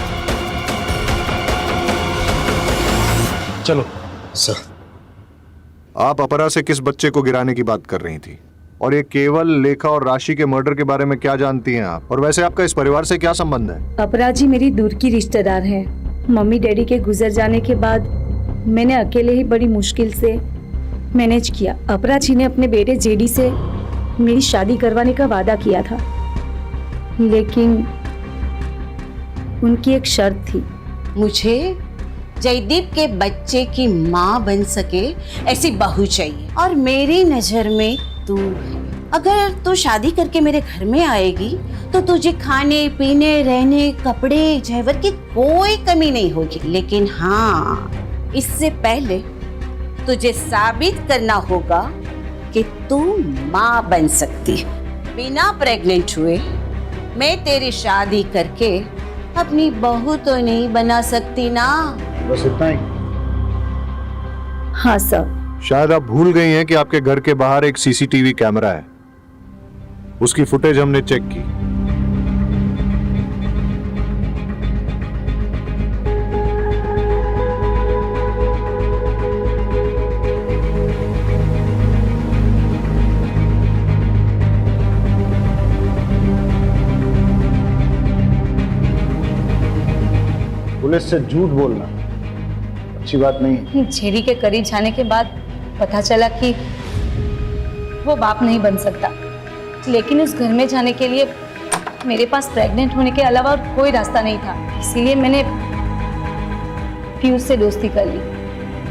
चलो सर। आप अपरा से किस बच्चे को गिराने की बात कर रही थी और ये केवल, लेखा और राशि के मर्डर के बारे में क्या जानती हैं आप? और वैसे आपका इस परिवार से क्या संबंध है? अपराजी मेरी दूर की रिश्तेदार है। मम्मी डैडी के गुजर जाने के बाद मैंने अकेले ही बड़ी मुश्किल से मैनेज किया। अपराजी ने अपने बेटे जेडी से मेरी शादी करवाने का वादा किया था, लेकिन उनकी एक शर्त थी। मुझे जयदीप के बच्चे की माँ बन सके ऐसी बहू चाहिए, और मेरी नजर में तू, अगर तू शादी करके मेरे घर में आएगी तो तुझे खाने पीने, रहने, कपड़े, जेवर की कोई कमी नहीं होगी। लेकिन हाँ, इससे पहले तुझे साबित करना होगा कि तू माँ बन सकती है। बिना प्रेग्नेंट हुए मैं तेरी शादी करके अपनी बहू तो नहीं बना सकती ना। बस इतना ही? हाँ सर। शायद आप भूल गई हैं कि आपके घर के बाहर एक सीसीटीवी कैमरा है। उसकी फुटेज हमने चेक की। पुलिस से झूठ बोलना अच्छी बात नहीं है। जेडी के करीब जाने के बाद पता चला कि वो बाप नहीं बन सकता, लेकिन उस घर में जाने के लिए मेरे पास प्रेग्नेंट होने के अलावा और कोई रास्ता नहीं था। इसीलिए मैंने पीयूष से दोस्ती कर ली।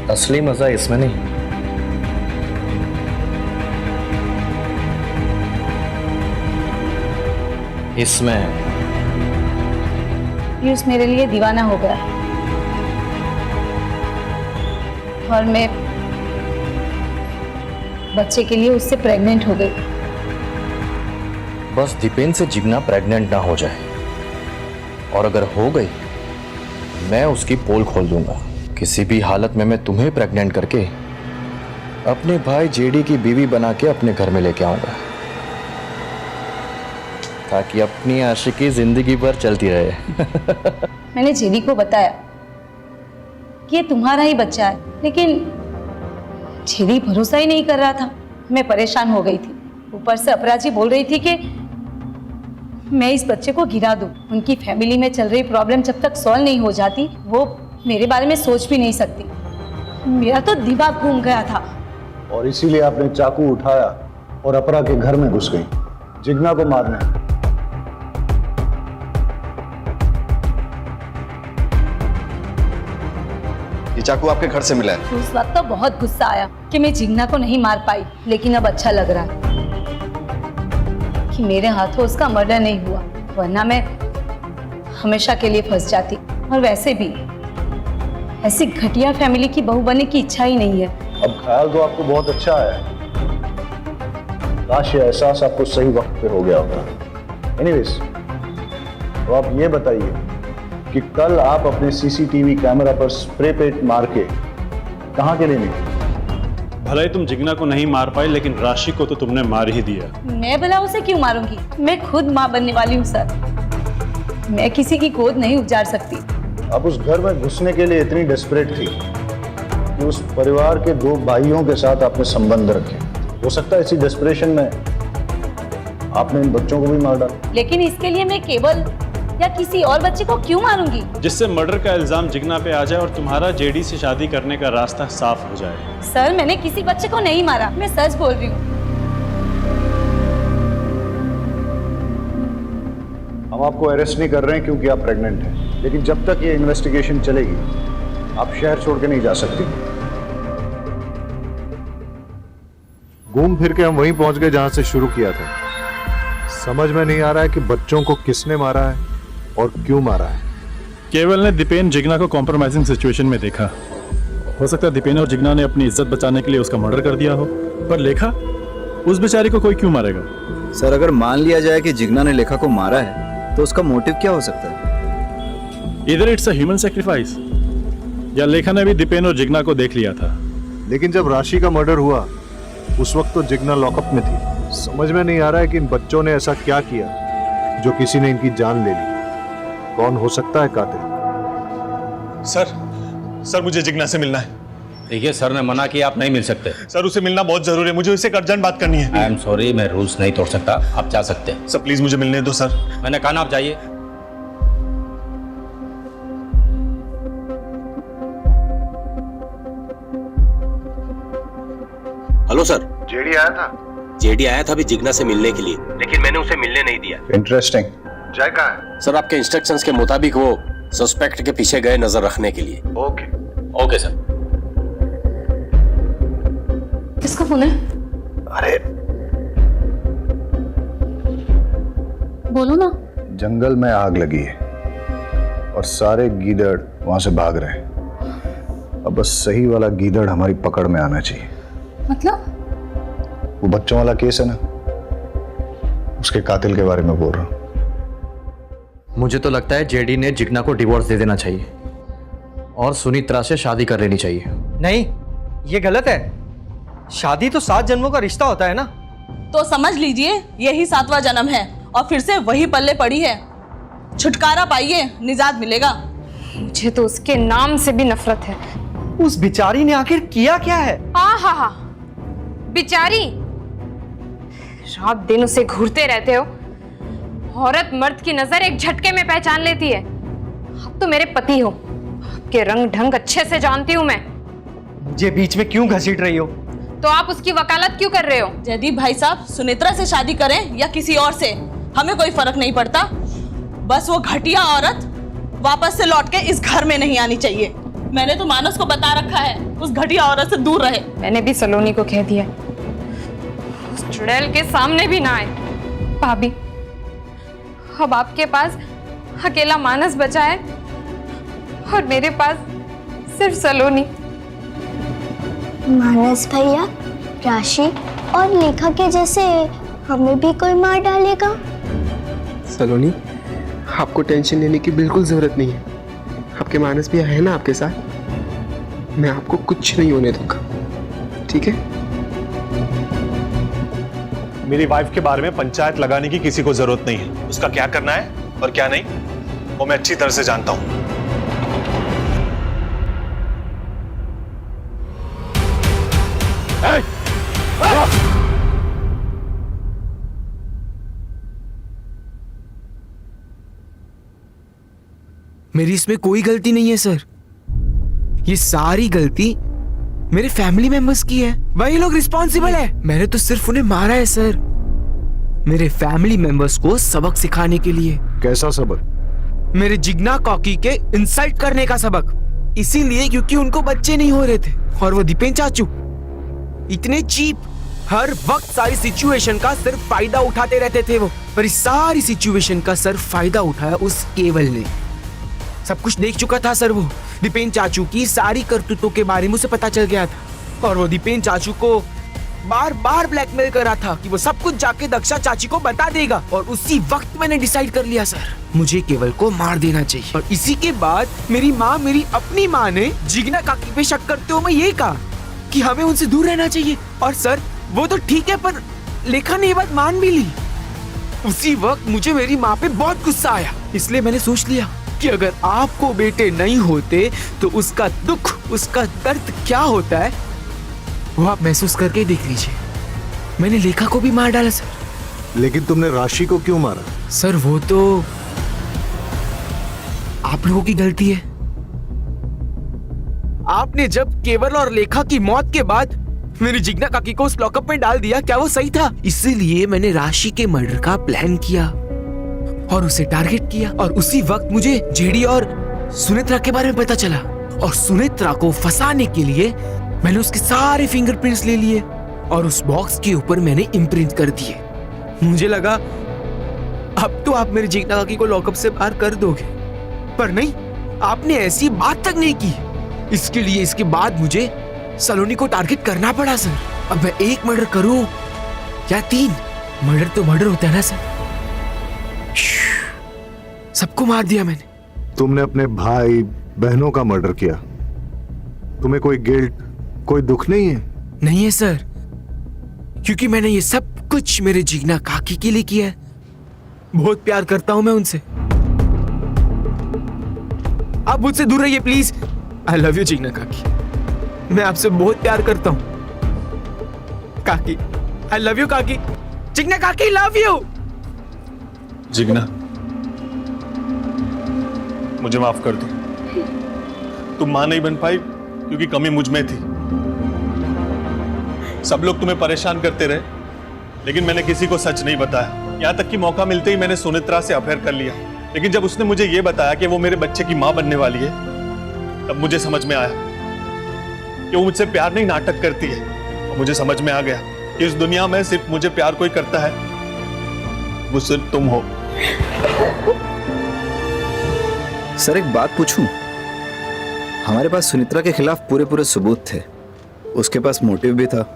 असली मजा इसमें नहीं, इसमें। पीयूष मेरे लिए दीवाना हो गया और मैं बच्चे के लिए उससे प्रेग्नेंट हो गई। बस दीपेन से जिग्ना प्रेग्नेंट ना हो जाए, और अगर हो गई मैं उसकी पोल खोल दूंगा। किसी भी हालत में मैं तुम्हें प्रेग्नेंट करके अपने भाई जेडी की बीवी बना के अपने घर में लेके आऊंगा, ताकि अपनी आशिकी जिंदगी भर चलती रहे। मैंने जेडी को बताया कि ये तुम्हारा ही बच्चा है, लेकिन जेडी भरोसा ही नहीं कर रहा था। मैं परेशान हो गई थी। ऊपर से अपराजी बोल रही थी कि मैं इस बच्चे को गिरा दूं। उनकी फैमिली में चल रही प्रॉब्लम जब तक सॉल्व नहीं हो जाती, वो मेरे बारे में सोच भी नहीं सकती। मेरा तो दिमाग घूम गया था। और इसीलिए आपने चाकू उठाया और अपरा के घर में घुस गई जिग्ना को मारने। ये चाकू आपके घर से मिला है? उस वक्त तो बहुत गुस्सा आया कि मैं जिग्ना को नहीं मार पाई, लेकिन अब अच्छा लग रहा है कि मेरे हाथों उसका मर्डर नहीं हुआ, वरना मैं हमेशा के लिए फंस जाती। और वैसे भी ऐसी घटिया फैमिली की बहू बनने की इच्छा ही नहीं है। अब ख्याल तो आपको बहुत अच्छा आया है, काश ये एहसास आपको सही वक्त पे हो गया होगा। एनीवेज, तो आप ये बताइए कि कल आप अपने सीसीटीवी कैमरा पर स्प्रे पेंट मार के कहाँ के लिए निकले? भले ही तुम जिग्ना को नहीं मार पाई, लेकिन राशि को तो तुमने मार ही दिया। मैं भला उसे क्यों मारूंगी? मैं खुद माँ बनने वाली हूँ सर। मैं किसी की गोद नहीं उजाड़ सकती। आप उस घर में घुसने के लिए इतनी डेस्परेट थी कि उस परिवार के 2 भाइयों के साथ आपने संबंध रखे। हो सकता है इसी डेस्परेशन में आपने इन बच्चों को भी मार डाला। लेकिन इसके लिए मैं केवल या किसी और बच्चे को क्यों मारूंगी? जिससे मर्डर का इल्जाम जिग्ना पे आ जाए और तुम्हारा जेडी से शादी करने का रास्ता साफ हो जाए। सर मैंने किसी बच्चे को नहीं मारा, मैं सच बोल रही हूँ। हम आपको अरेस्ट नहीं कर रहे हैं क्योंकि आप प्रेग्नेंट हैं, लेकिन जब तक ये इन्वेस्टिगेशन चलेगी आप शहर छोड़ के नहीं जा सकती। घूम फिर के हम वहीं पहुंच गए जहां से शुरू किया था। समझ में नहीं आ रहा है कि बच्चों को किसने मारा है और क्यों मारा है। केवल ने दीपेन जिग्ना को कॉम्प्रोमाइजिंग सिचुएशन में देखा। हो सकता है दीपेन और जिग्ना ने अपनी इज्जत बचाने के लिए उसका मर्डर कर दिया हो, पर लेखा, उस बेचारी को कोई क्यों मारेगा? सर अगर मान लिया जाए कि जिग्ना ने लेखा को मारा है तो उसका मोटिव क्या हो सकता है? इधर इट्स अ ह्यूमन सैक्रिफाइस, या लेखा ने भी दीपेन और जिग्ना को देख लिया था। लेकिन जब राशि का मर्डर हुआ उस वक्त तो जिग्ना लॉकअप में थी। समझ में नहीं आ रहा है कि इन बच्चों ने ऐसा क्या किया जो किसी ने इनकी जान ले ली। कौन हो सकता है कातिल? सर मुझे जिग्ना से मिलना है। देखिए सर ने मना किया, आप नहीं मिल सकते। सर उसे मिलना बहुत जरूरी है, मुझे उससे एक अर्जेंट बात करनी है। आई एम सॉरी, मैं रूल्स नहीं तोड़ सकता, आप जा सकते हैं। सर प्लीज मुझे मिलने दो सर। मैंने कहा ना आप जाइए। Hello sir. जेडी आया था? जेडी आया था अभी जिग्ना से मिलने के लिए, लेकिन मैंने उसे मिलने नहीं दिया। इंटरेस्टिंग। जय कहाँ है? सर आपके इंस्ट्रक्शंस के मुताबिक वो सस्पेक्ट के पीछे गए नजर रखने के लिए। Okay sir. किसका फोन है? अरे बोलो ना। जंगल में आग लगी है और सारे गीदड़ वहां से भाग रहे हैं। अब बस सही वाला गीदड़ हमारी पकड़ में आना चाहिए। मतलब? वो बच्चों वाला केस है ना, उसके कातिल के बारे में बोल रहा हूं। मुझे तो लगता है जेडी ने जिग्ना को डिवोर्स दे देना चाहिए और सुनीत्रा से शादी कर लेनी चाहिए। नहीं, ये गलत है। शादी तो 7 जन्मों का रिश्ता होता है ना। तो समझ लीजिए यही 7वां जन्म है और फिर से वही पल्ले पड़ी है। छुटकारा पाइए, निजात मिलेगा। मुझे तो उसके नाम से भी नफरत है। उस बिचारी ने आखिर किया क्या है? हा बिचारी, रात दिन उसे घूरते रहते हो। औरत मर्द की नजर एक झटके में पहचान लेती है। आप तो मेरे पति हो, आपके रंग ढंग अच्छे से जानती हूँ मैं। मुझे बीच में क्यों घसीट रही हो? तो आप उसकी वकालत क्यों कर रहे हो? जयदीप भाई साहब, सुनेत्रा से शादी करें या किसी और से, हमें कोई फर्क नहीं पड़ता। बस वो घटिया औरत वापस से लौट के इस घर में नहीं आनी चाहिए। मैंने तो मानस को बता रखा है उस घटिया औरत से दूर रहे। मैंने भी सलोनी को कह दिया उस चुड़ैल के सामने भी ना आए। भाभी, अब आपके पास अकेला मानस बचा है और मेरे पास सिर्फ सलोनी। मानस भैया, राशि और लेखा के जैसे हमें भी कोई मार डालेगा। सलोनी, आपको टेंशन लेने की बिल्कुल जरूरत नहीं है। आपके मानस भैया है ना आपके साथ। मैं आपको कुछ नहीं होने दूंगा, ठीक है? मेरी वाइफ के बारे में पंचायत लगाने की किसी को जरूरत नहीं है। उसका क्या करना है और क्या नहीं वो मैं अच्छी तरह से जानता हूं। मेरी इसमें कोई गलती नहीं है सर। ये सारी गलती मेरे फैमिली मेंबर्स की है। वही लोग रिस्पॉन्सिबल है। मैंने तो सिर्फ उन्हें मारा है सर, मेरे फैमिली मेंबर्स को सबक सिखाने के लिए। कैसा सबक? मेरे जिग्ना कॉकी के इंसल्ट करने का सबक। इसीलिए क्योंकि उनको बच्चे नहीं हो रहे थे। और वो दीपेन चाचू इतने चीप, हर वक्त सारी सिचुएशन का सिर्फ फायदा उठाते रहते थे वो। पर इस सारी सिचुएशन का सिर्फ फायदा उठाया उस केवल ने। सब कुछ देख चुका था सर वो। दीपेन चाचू की सारी करतूतों के बारे में उसे पता चल गया था और वो दीपेन चाचू को बार बार ब्लैकमेल कर रहा था कि वो सब कुछ जाके दक्षा चाची को बता देगा। और उसी वक्त मैंने डिसाइड कर लिया सर, मुझे केवल को मार देना चाहिए। और इसी के बाद मेरी माँ, मेरी अपनी माँ ने जिग्ना काकी पे शक करते हुए ये कहा कि हमें उनसे दूर रहना चाहिए। और सर वो तो ठीक है, पर लेखा ने ये बात मान भी ली। उसी वक्त मुझे मेरी माँ पे बहुत गुस्सा आया, इसलिए मैंने सोच लिया कि अगर आपको बेटे नहीं होते तो उसका दुख, उसका दर्द क्या होता है वो आप महसूस करके देख लीजिए। मैंने लेखा को भी मार डाला सर। लेकिन तुमने राशि को क्यों मारा? सर वो तो आप लोगों की गलती है। आपने जब केवल और लेखा की मौत के बाद मेरी जिग्ना काकी को उस लॉकअप में डाल दिया, क्या वो सही था? इसीलिए मैंने राशि के मर्डर का प्लान किया और उसे टारगेट किया, और उसी वक्त मुझे जेडी और सुनेत्रा के बारे में पता चला, और सुनेत्रा को फंसाने के लिए मैंने उसके सारे फिंगरप्रिंट्स ले लिए और उस बॉक्स के ऊपर मैंने इम्प्रिंट कर दिए। मुझे लगा अब तो आप मेरी जिग्ना काकी को लॉकअप से बाहर कर दोगे, पर नहीं, आपने ऐसी बात तक नहीं की। इसके लिए इसके बाद मुझे सलोनी को टारगेट करना पड़ा सर। अब मैं एक मर्डर करूं या 3, मर्डर तो मर्डर होता है ना सर। सबको मार दिया मैंने। तुमने अपने भाई बहनों का मर्डर किया, तुम्हें कोई गिल्ट, कोई दुख नहीं है? नहीं है सर, क्योंकि मैंने ये सब कुछ मेरे जिग्ना काकी के लिए किया है। बहुत प्यार करता हूं मैं उनसे। आप मुझसे दूर रहिए please. I love you Jigna काकी, मैं आपसे बहुत प्यार करता हूं काकी। आई लव यू काकी। जिग्ना काकी लव यू। जिग्ना, मुझे माफ कर दो। तुम मां नहीं बन पाई क्योंकि कमी मुझ में थी। सब लोग तुम्हें परेशान करते रहे, लेकिन मैंने किसी को सच नहीं बताया। यहां तक कि मौका मिलते ही मैंने सुनेत्रा से अफेयर कर लिया। लेकिन जब उसने मुझे यह बताया कि वो मेरे बच्चे की मां बनने वाली है, तब मुझे समझ में आया कि वो मुझसे प्यार नहीं, नाटक करती है। और मुझे समझ में आ गया कि इस दुनिया में सिर्फ मुझे प्यार कोई करता है, वो सिर्फ तुम हो। सर एक बात पूछूं? हमारे पास सुनेत्रा के खिलाफ पूरे पूरे सबूत थे, उसके पास मोटिव भी था,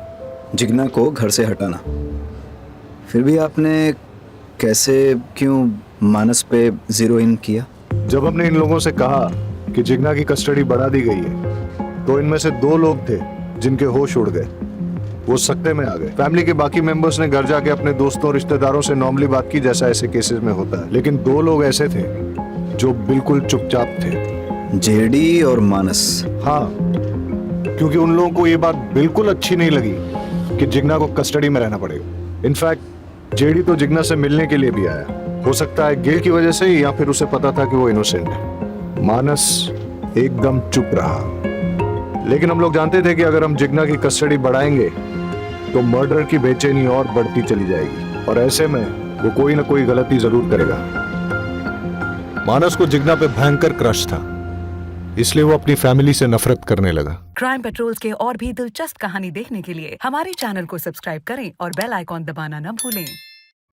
जिग्ना को घर से हटाना। फिर भी आपने कैसे, क्यों मानस पे जीरो इन किया? जब हमने इन लोगों से कहा कि जिग्ना की कस्टडी बढ़ा दी गई है, तो इनमें से 2 लोग थे जिनके होश उड़ गए, वो सकते में आ गए। फैमिली के बाकी मेंबर्स ने घर जाके अपने दोस्तों रिश्तेदारों से नॉर्मली बात की, जैसा ऐसे केसेस में होता है। लेकिन 2 लोग ऐसे थे जो बिल्कुल चुपचाप थे, जेडी और मानस। हाँ, क्योंकि उन लोगों को ये बात बिल्कुल अच्छी नहीं लगी कि जिग्ना को कस्टडी में रहना पड़ेगा। इनफैक्ट जेडी तो जिग्ना से मिलने के लिए भी आया, हो सकता है गिल्ट की वजह से, या फिर उसे पता था कि वो इनोसेंट है। मानस एकदम चुप रहा। लेकिन हम लोग जानते थे कि अगर हम जिग्ना की कस्टडी बढ़ाएंगे तो मर्डर की बेचैनी और बढ़ती चली जाएगी, और ऐसे में वो कोई ना कोई गलती जरूर करेगा। मानस को जिग्ना पे भयंकर क्रश था, इसलिए वो अपनी फैमिली से नफरत करने लगा। क्राइम पेट्रोल्स के और भी दिलचस्प कहानी देखने के लिए हमारे चैनल को सब्सक्राइब करें और बेल आइकॉन दबाना न भूलें।